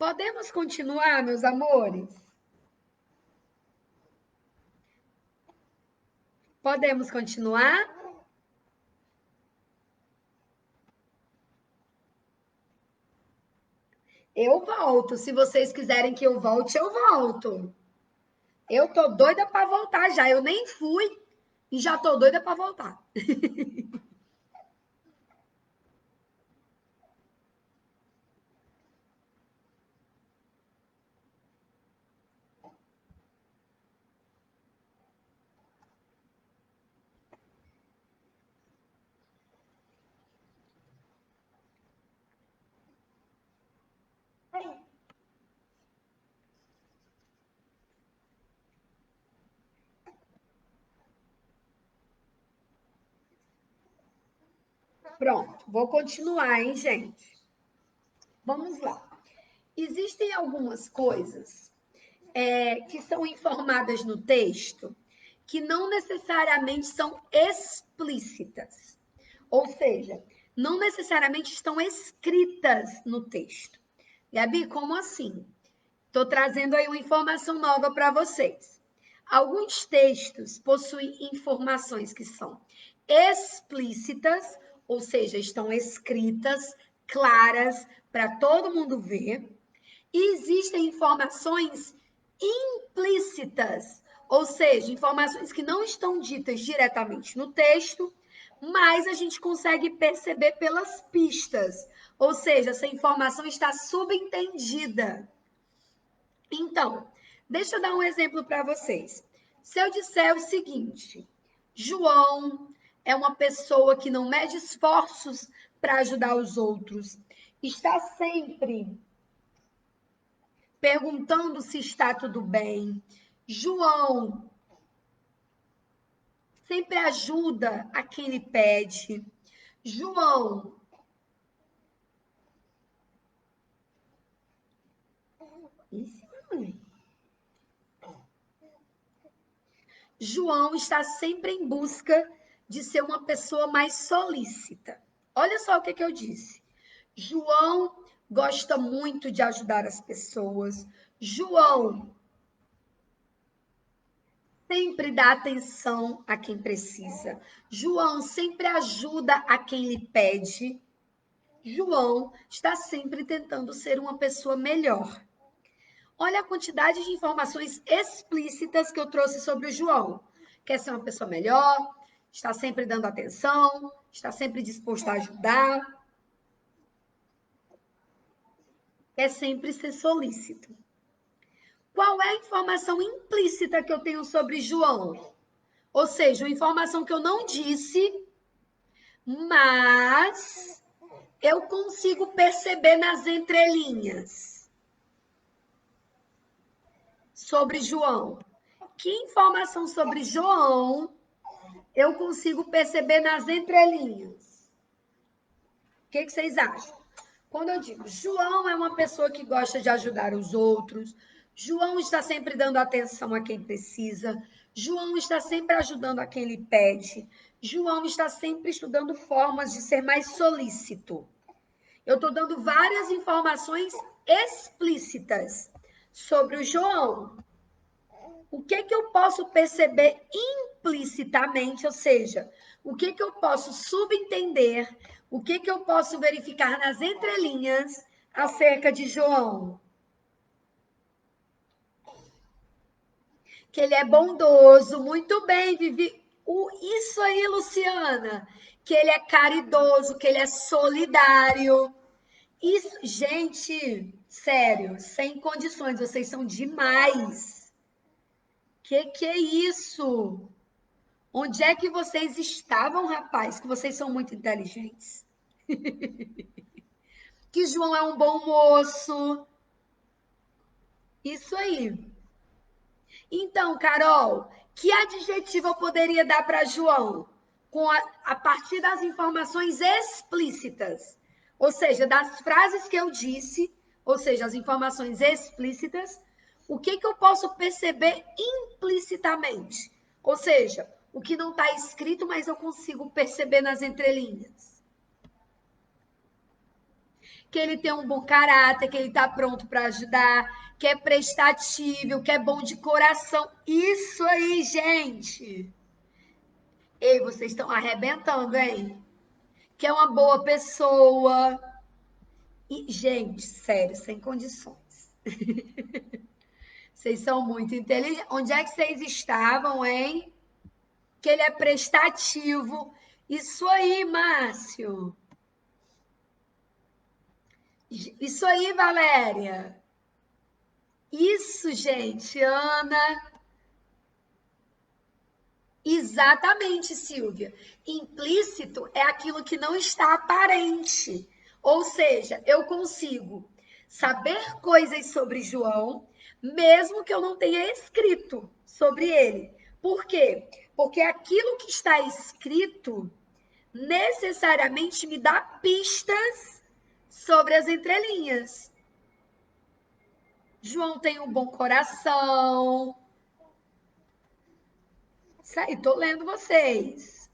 Podemos continuar, meus amores? Podemos continuar? Eu volto. Se vocês quiserem que eu volte, eu volto. Eu tô doida para voltar já. Eu nem fui e já tô doida para voltar. Pronto, vou continuar, hein, gente? Vamos lá. Existem algumas coisas que são informadas no texto que não necessariamente são explícitas. Ou seja, não necessariamente estão escritas no texto. Gabi, como assim? Estou trazendo aí uma informação nova para vocês. Alguns textos possuem informações que são explícitas, ou seja, estão escritas, claras, para todo mundo ver. E existem informações implícitas, ou seja, informações que não estão ditas diretamente no texto, mas a gente consegue perceber pelas pistas. Ou seja, essa informação está subentendida. Então, deixa eu dar um exemplo para vocês. Se eu disser o seguinte: João é uma pessoa que não mede esforços para ajudar os outros, está sempre perguntando se está tudo bem. João sempre ajuda a quem lhe pede. João João está sempre em busca de ser uma pessoa mais solícita. Olha só o que eu disse. João gosta muito de ajudar as pessoas. João sempre dá atenção a quem precisa. João sempre ajuda a quem lhe pede. João está sempre tentando ser uma pessoa melhor. Olha a quantidade de informações explícitas que eu trouxe sobre o João. Quer ser uma pessoa melhor, está sempre dando atenção, está sempre disposto a ajudar, quer sempre ser solícito. Qual é a informação implícita que eu tenho sobre João? Ou seja, uma informação que eu não disse, mas eu consigo perceber nas entrelinhas sobre João. Que informação sobre João eu consigo perceber nas entrelinhas? O que vocês acham? Quando eu digo João é uma pessoa que gosta de ajudar os outros, João está sempre dando atenção a quem precisa, João está sempre ajudando a quem lhe pede, João está sempre estudando formas de ser mais solícito. Eu estou dando várias informações explícitas sobre o João. O que eu posso perceber implicitamente, ou seja, o que eu posso subentender, o que eu posso verificar nas entrelinhas acerca de João? Que ele é bondoso, muito bem, Vivi. Isso aí, Luciana. Que ele é caridoso, que ele é solidário. Isso, gente, sério, sem condições, vocês são demais. Que é isso? Onde é que vocês estavam, rapaz? Que vocês são muito inteligentes. Que João é um bom moço. Isso aí. Então, Carol, que adjetivo eu poderia dar para João? A partir das informações explícitas. Ou seja, das frases que eu disse, ou seja, as informações explícitas, o que eu posso perceber implicitamente? Ou seja, o que não está escrito, mas eu consigo perceber nas entrelinhas. que ele tem um bom caráter, que ele está pronto para ajudar, que é prestativo, que é bom de coração. Isso aí, gente. Ei, vocês estão arrebentando, hein? Que é uma boa pessoa. E, gente, sério, sem condições. Vocês são muito inteligentes. Onde é que vocês estavam, hein? Que ele é prestativo. Isso aí, Márcio. Isso aí, Valéria. Isso, gente, Ana. Exatamente, Silvia. Implícito é aquilo que não está aparente. Ou seja, eu consigo saber coisas sobre João, mesmo que eu não tenha escrito sobre ele. Por quê? Porque aquilo que está escrito necessariamente me dá pistas sobre as entrelinhas. João tem um bom coração. Isso aí, tô lendo vocês.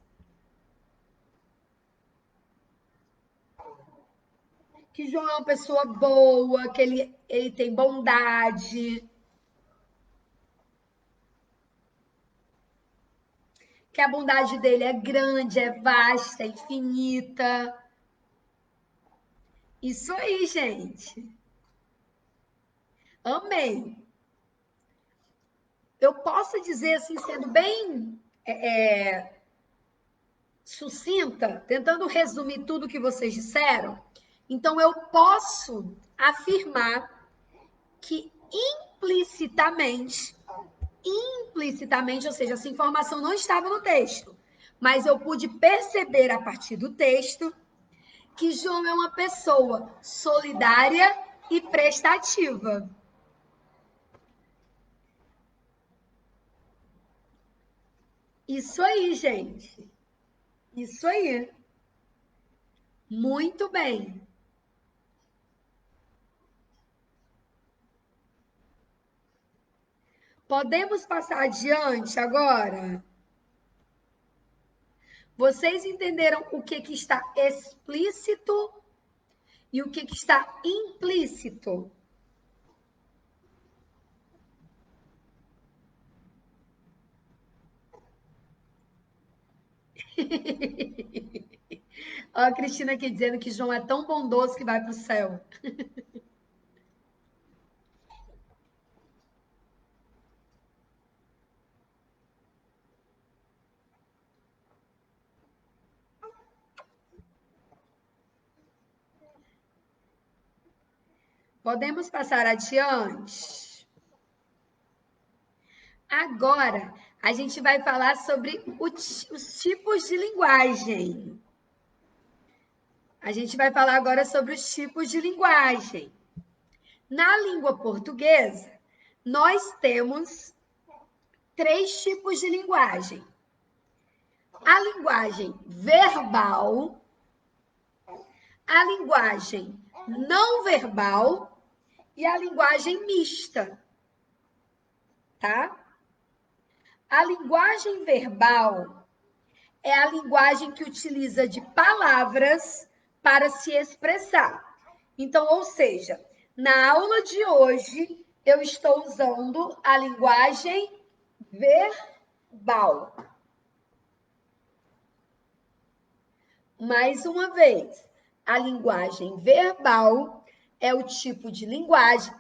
Que João é uma pessoa boa, que ele tem bondade, que a bondade dele é grande, é vasta, é infinita. Isso aí, gente. Amei. Eu posso dizer assim, sendo bem sucinta, tentando resumir tudo que vocês disseram. Então, eu posso afirmar que implicitamente, ou seja, essa informação não estava no texto, mas eu pude perceber a partir do texto que João é uma pessoa solidária e prestativa. Isso aí, gente. Isso aí. Muito bem. Podemos passar adiante agora? Vocês entenderam o que está explícito e o que está implícito? Ó, a Cristina aqui dizendo que João é tão bondoso que vai para o céu. Podemos passar adiante? Agora, a gente vai falar sobre os tipos de linguagem. A gente vai falar agora sobre os tipos de linguagem. Na língua portuguesa, nós temos 3 tipos de linguagem: a linguagem verbal, a linguagem não verbal e a linguagem mista, tá? A linguagem verbal é a linguagem que utiliza de palavras para se expressar. Então, ou seja, na aula de hoje, eu estou usando a linguagem verbal. Mais uma vez, a linguagem verbal é o tipo de linguagem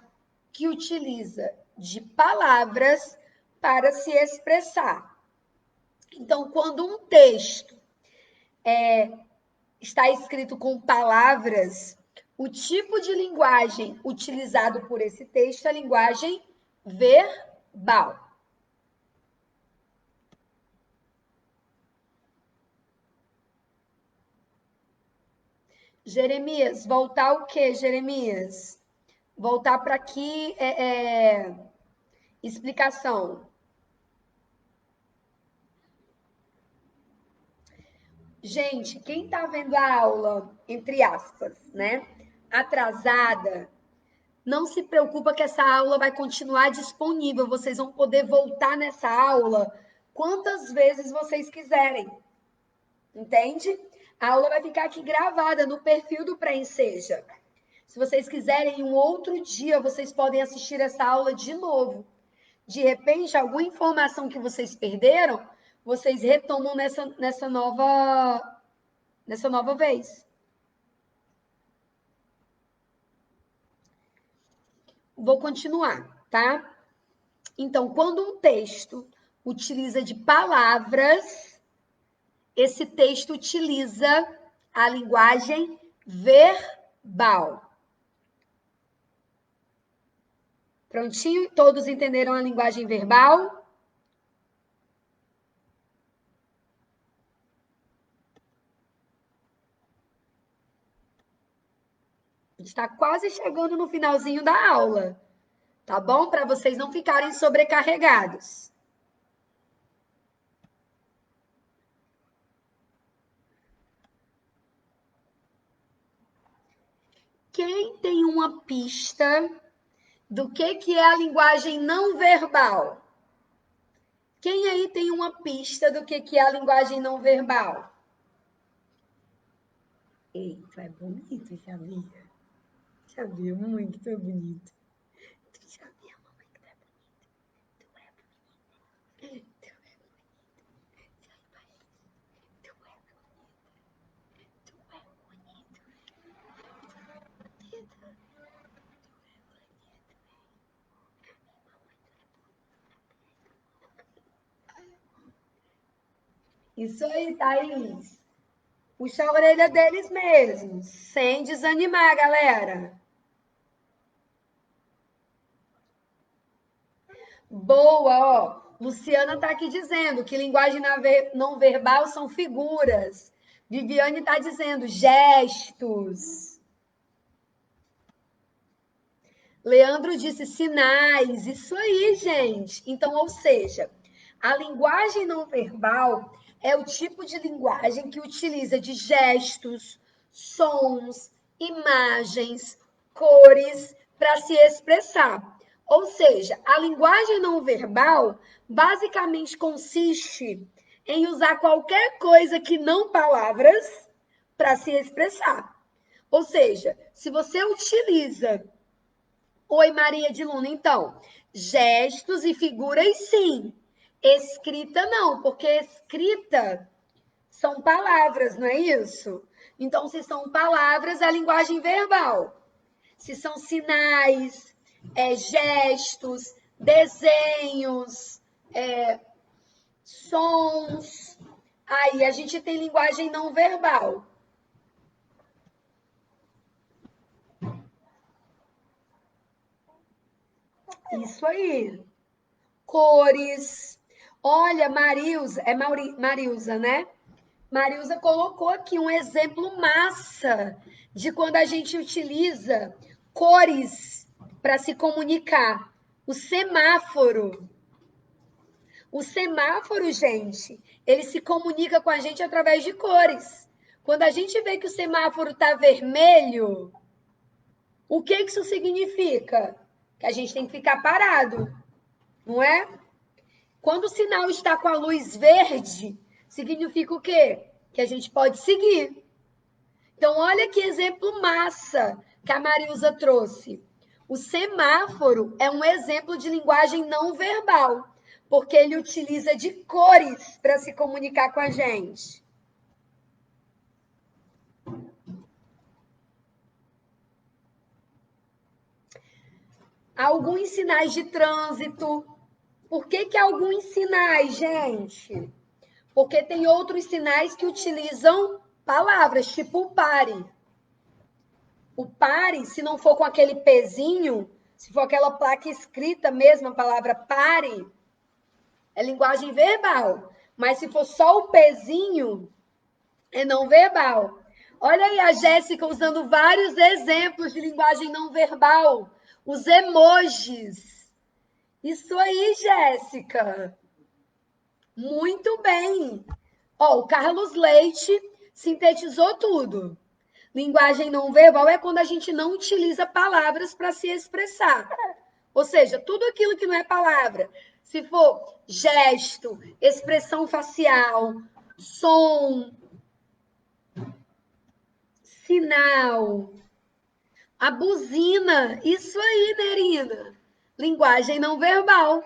que utiliza de palavras para se expressar. Então, quando um texto está escrito com palavras, o tipo de linguagem utilizado por esse texto é a linguagem verbal. Jeremias, voltar o quê, Jeremias? Voltar para aqui, explicação. Gente, quem está vendo a aula, entre aspas, né, atrasada, não se preocupa que essa aula vai continuar disponível. Vocês vão poder voltar nessa aula quantas vezes vocês quiserem. Entende? A aula vai ficar aqui gravada no perfil do Pré-Enseja. Se vocês quiserem, um outro dia, vocês podem assistir essa aula de novo. De repente, alguma informação que vocês perderam, vocês retomam nessa nova vez. Vou continuar, tá? Então, quando um texto utiliza de palavras, esse texto utiliza a linguagem verbal. Prontinho? Todos entenderam a linguagem verbal? A gente está quase chegando no finalzinho da aula, tá bom? Para vocês não ficarem sobrecarregados. Quem tem uma pista do que é a linguagem não verbal? Quem aí tem uma pista do que é a linguagem não verbal? Eita, é bonito, Xavier. Xavier, muito bonito. Tu já viu a mamãe que tá bonita? Tu é bonita. Tu é bonita. Tu é bonita. Tu é bonita. Isso aí, Thaís. Puxa a orelha deles mesmo, sem desanimar, galera. Boa, ó. Luciana está aqui dizendo que linguagem não verbal são figuras. Viviane está dizendo gestos. Leandro disse sinais. Isso aí, gente. Então, ou seja, a linguagem não verbal é o tipo de linguagem que utiliza de gestos, sons, imagens, cores para se expressar. Ou seja, a linguagem não verbal basicamente consiste em usar qualquer coisa que não palavras para se expressar. Ou seja, se você utiliza Oi, Maria de Luna. Então, gestos e figuras, sim. Escrita, não, porque escrita são palavras, não é isso? Então, se são palavras, é a linguagem verbal. Se são sinais, gestos, desenhos, sons, aí a gente tem linguagem não verbal. Isso aí. Cores. Olha, Marilza, Marilza, né? Marilza colocou aqui um exemplo massa de quando a gente utiliza cores para se comunicar. O semáforo. O semáforo, gente, ele se comunica com a gente através de cores. Quando a gente vê que o semáforo está vermelho, o que isso significa? Que a gente tem que ficar parado, não é? Quando o sinal está com a luz verde, significa o quê? Que a gente pode seguir. Então, olha que exemplo massa que a Marilza trouxe. O semáforo é um exemplo de linguagem não verbal, porque ele utiliza de cores para se comunicar com a gente. Alguns sinais de trânsito. Por que alguns sinais, gente? Porque tem outros sinais que utilizam palavras, tipo o pare. O pare, se não for com aquele pezinho, se for aquela placa escrita mesmo, a palavra pare, é linguagem verbal. Mas se for só o pezinho, é não verbal. Olha aí a Jéssica usando vários exemplos de linguagem não verbal. Os emojis. Isso aí, Jéssica. Muito bem. Ó, o Carlos Leite sintetizou tudo. Linguagem não verbal é quando a gente não utiliza palavras para se expressar. Ou seja, tudo aquilo que não é palavra. Se for gesto, expressão facial, som, sinal, A buzina. Isso aí, Nerina. Linguagem não verbal.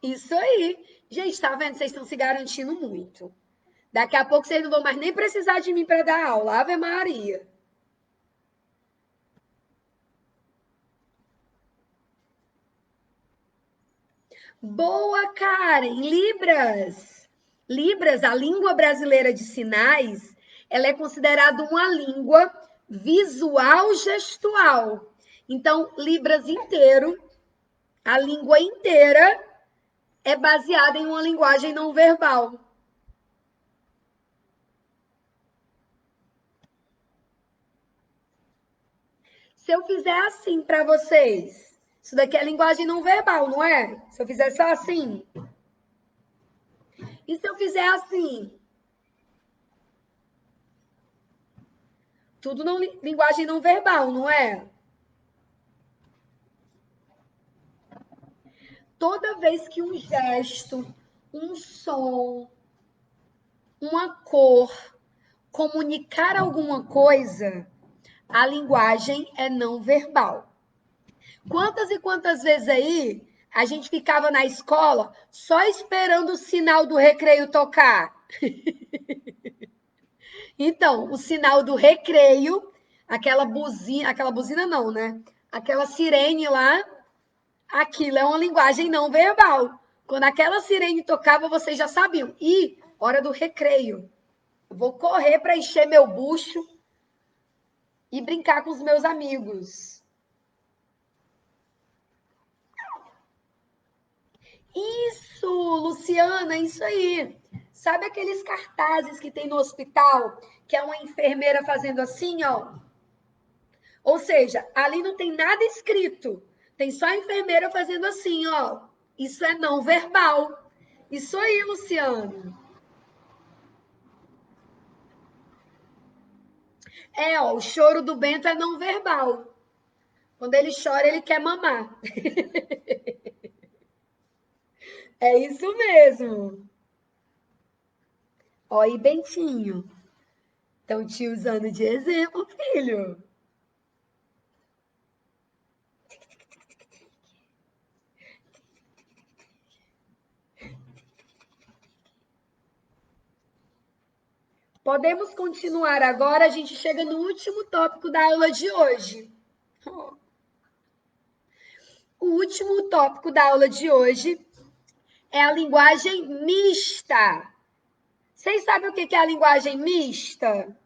Isso aí. Gente, tá vendo? Vocês estão se garantindo muito. Daqui a pouco vocês não vão mais nem precisar de mim para dar aula. Ave Maria. Boa, Karen. Libras. Libras, a língua brasileira de sinais, ela é considerada uma língua visual gestual. Então, Libras inteiro, a língua inteira é baseada em uma linguagem não verbal. Se eu fizer assim para vocês, isso daqui é linguagem não verbal, não é? Se eu fizer só assim. E se eu fizer assim? Tudo não, linguagem não verbal, não é? Toda vez que um gesto, um som, uma cor comunicar alguma coisa, a linguagem é não verbal. Quantas e quantas vezes aí a gente ficava na escola só esperando o sinal do recreio tocar? Então, o sinal do recreio, aquela buzina não, né? Aquela sirene lá, aquilo é uma linguagem não verbal. Quando aquela sirene tocava, vocês já sabiam. E hora do recreio. Eu vou correr para encher meu bucho e brincar com os meus amigos. Isso, Luciana, isso aí. Sabe aqueles cartazes que tem no hospital, que é uma enfermeira fazendo assim, ó? Ou seja, ali não tem nada escrito. Tem só a enfermeira fazendo assim, ó. Isso é não verbal. Isso aí, Luciano. É, ó, o choro do Bento é não verbal. Quando ele chora, ele quer mamar. É isso mesmo. Ó, e Bentinho. Estão te usando de exemplo, filho. Podemos continuar agora, a gente chega no último tópico da aula de hoje. O último tópico da aula de hoje é a linguagem mista. Vocês sabem o que é a linguagem mista?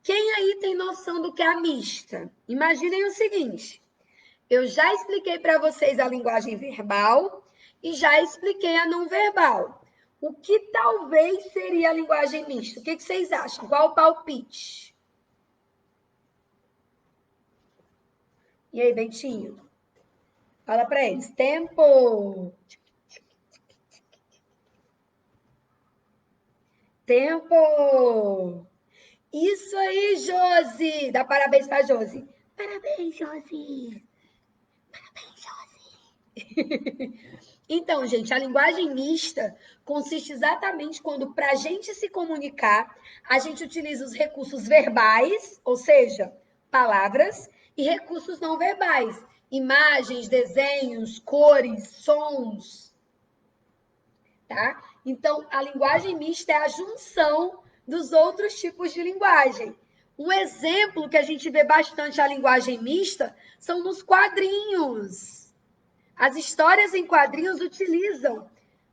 Quem aí tem noção do que é a mista? Imaginem o seguinte: eu já expliquei para vocês a linguagem verbal e já expliquei a não verbal. O que talvez seria a linguagem mista? O que vocês acham? Qual o palpite? E aí, Bentinho? Fala para eles. Tempo! Tempo! Isso aí, Josi! Dá parabéns para Josi. Parabéns, Josi! Então, gente, a linguagem mista consiste exatamente quando, para a gente se comunicar, a gente utiliza os recursos verbais, ou seja, palavras, e recursos não verbais, imagens, desenhos, cores, sons, tá? Então, a linguagem mista é a junção dos outros tipos de linguagem. Um exemplo que a gente vê bastante a linguagem mista são nos quadrinhos. As histórias em quadrinhos utilizam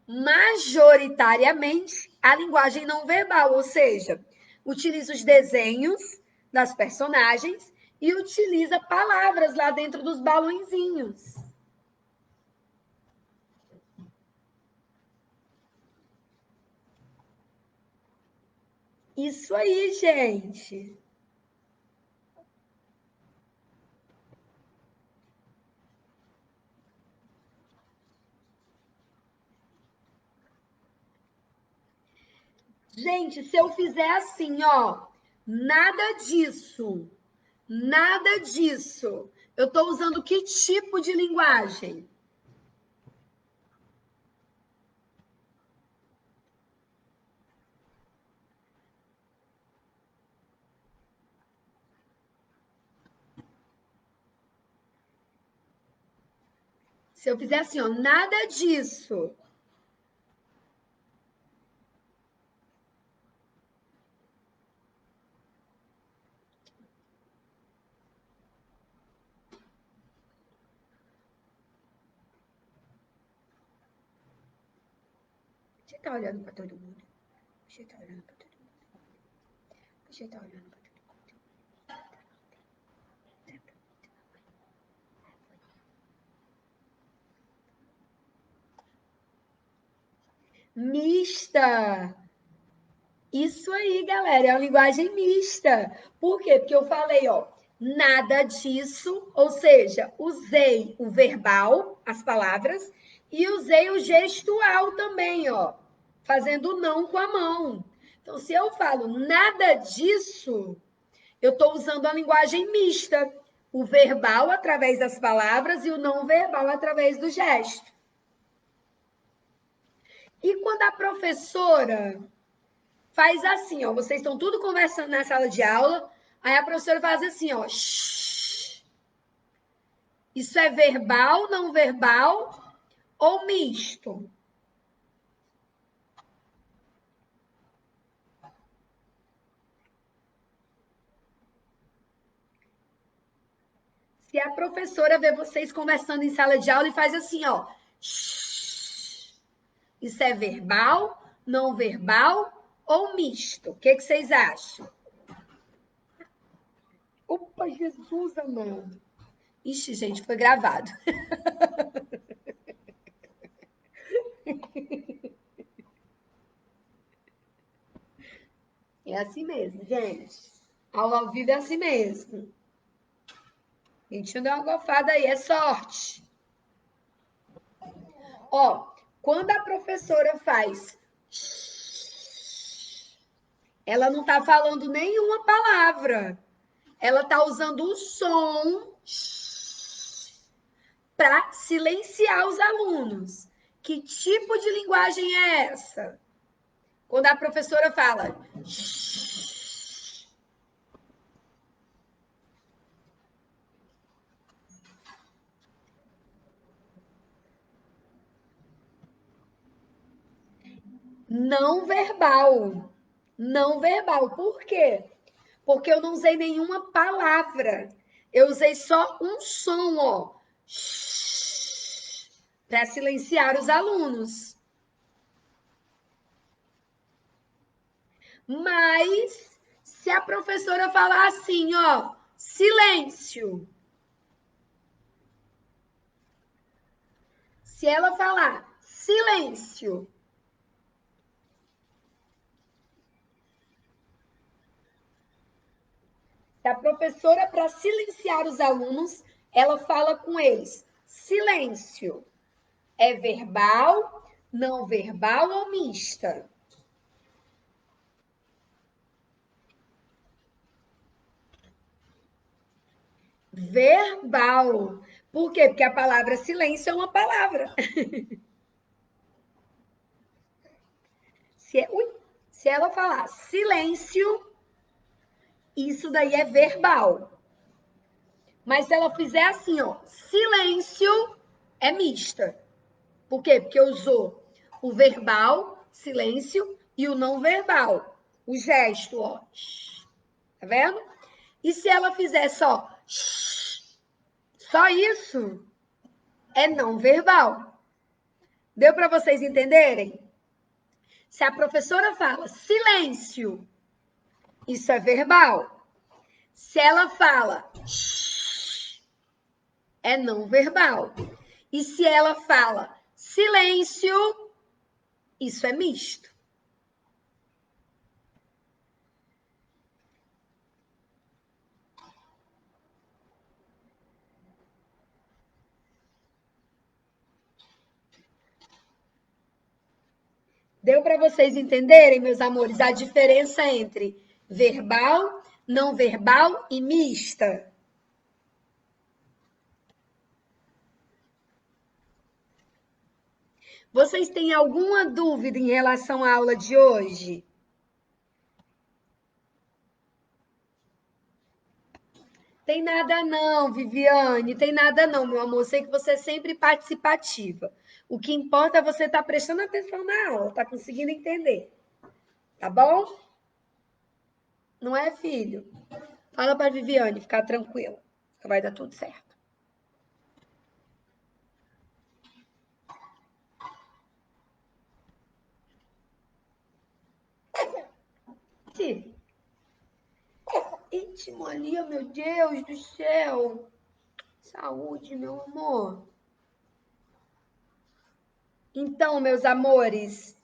majoritariamente a linguagem não verbal, ou seja, utiliza os desenhos das personagens e utiliza palavras lá dentro dos balõezinhos. Isso aí, gente. Gente, se eu fizer assim, ó, nada disso, nada disso, eu estou usando que tipo de linguagem? Se eu fizer assim, ó, nada disso. Você tá olhando para todo mundo? Você tá olhando para todo mundo? Você tá olhando para todo mundo? Mista. Isso aí, galera, é uma linguagem mista. Por quê? Porque eu falei, ó, nada disso, ou seja, usei o verbal, as palavras, e usei o gestual também, ó, fazendo não com a mão. Então, se eu falo nada disso, eu estou usando a linguagem mista. O verbal através das palavras e o não verbal através do gesto. E quando a professora faz assim, ó, vocês estão tudo conversando na sala de aula, aí a professora faz assim, ó. Shh. Isso é verbal, não verbal ou misto? Se a professora vê vocês conversando em sala de aula e faz assim, ó. Shh. Isso é verbal, não verbal ou misto? O que vocês acham? Opa, Jesus amado. Ixi, gente, foi gravado. É assim mesmo, gente. Aula ao vivo é assim mesmo. A gente não deu uma gofada aí, é sorte. Ó, quando a professora faz, ela não está falando nenhuma palavra. Ela está usando o som para silenciar os alunos. Que tipo de linguagem é essa? Quando a professora fala. Não verbal. Não verbal. Por quê? Porque eu não usei nenhuma palavra. Eu usei só um som, ó. Para silenciar os alunos. Mas se a professora falar assim, ó, silêncio. Se ela falar silêncio, a professora, para silenciar os alunos, ela fala com eles: silêncio. É verbal, não verbal ou mista? Verbal. Por quê? Porque a palavra silêncio é uma palavra. Se, se ela falar silêncio, isso daí é verbal. Mas se ela fizer assim, ó, silêncio, é mista. Por quê? Porque usou o verbal, silêncio, e o não verbal, o gesto, ó. Tá vendo? E se ela fizer só isso, é não verbal. Deu para vocês entenderem? Se a professora fala silêncio, isso é verbal. Se ela fala é não verbal. E se ela fala silêncio, isso é misto. Deu para vocês entenderem, meus amores, a diferença entre verbal, não verbal e mista? Vocês têm alguma dúvida em relação à aula de hoje? Tem nada não, Viviane, tem nada não, meu amor. Sei que você é sempre participativa. O que importa é você estar prestando atenção na aula, tá conseguindo entender, tá bom? Não é, filho? Fala para Viviane ficar tranquila, vai dar tudo certo. Sim. Íntimo ali, meu Deus do céu. Saúde, meu amor. Então, meus amores,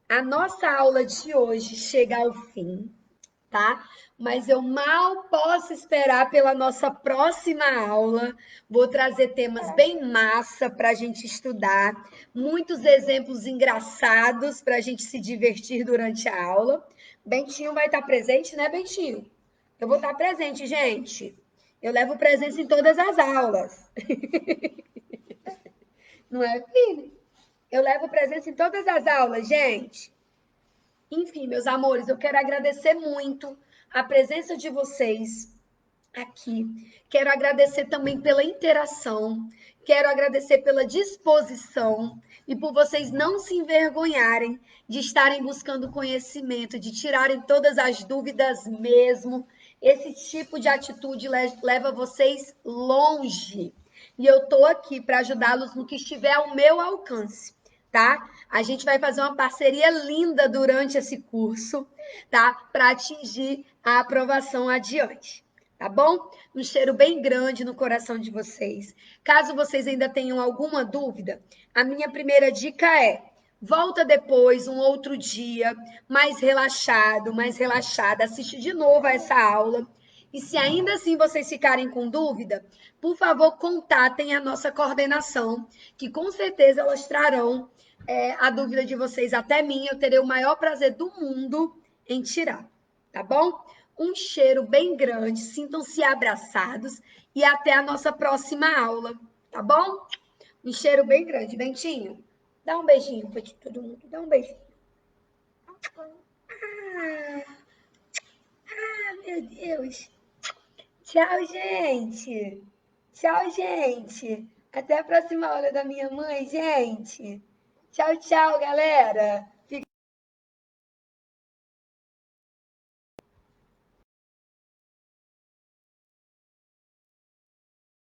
a nossa aula de hoje chega ao fim, tá? Mas eu mal posso esperar pela nossa próxima aula. Vou trazer temas bem massa para a gente estudar, muitos exemplos engraçados para a gente se divertir durante a aula. Bentinho vai estar presente, né, Bentinho? Eu vou estar presente, gente. Eu levo presença em todas as aulas. Não é, filho? Eu levo presença em todas as aulas, gente. Enfim, meus amores, eu quero agradecer muito a presença de vocês aqui. Quero agradecer também pela interação. Quero agradecer pela disposição e por vocês não se envergonharem de estarem buscando conhecimento, de tirarem todas as dúvidas mesmo. Esse tipo de atitude leva vocês longe. E eu estou aqui para ajudá-los no que estiver ao meu alcance, tá? A gente vai fazer uma parceria linda durante esse curso, tá? Para atingir a aprovação adiante, tá bom? Um cheiro bem grande no coração de vocês. Caso vocês ainda tenham alguma dúvida, a minha primeira dica é: volta depois, um outro dia, mais relaxado, mais relaxada, assiste de novo a essa aula. E se ainda assim vocês ficarem com dúvida, por favor, contatem a nossa coordenação, que com certeza elas trarão a dúvida de vocês até mim. Eu terei o maior prazer do mundo em tirar, tá bom? Um cheiro bem grande, sintam-se abraçados e até a nossa próxima aula, tá bom? Um cheiro bem grande. Bentinho, dá um beijinho para todo mundo, dá um beijinho. Meu Deus. Tchau, gente. Tchau, gente. Até a próxima aula da minha mãe, gente. Tchau, tchau, galera.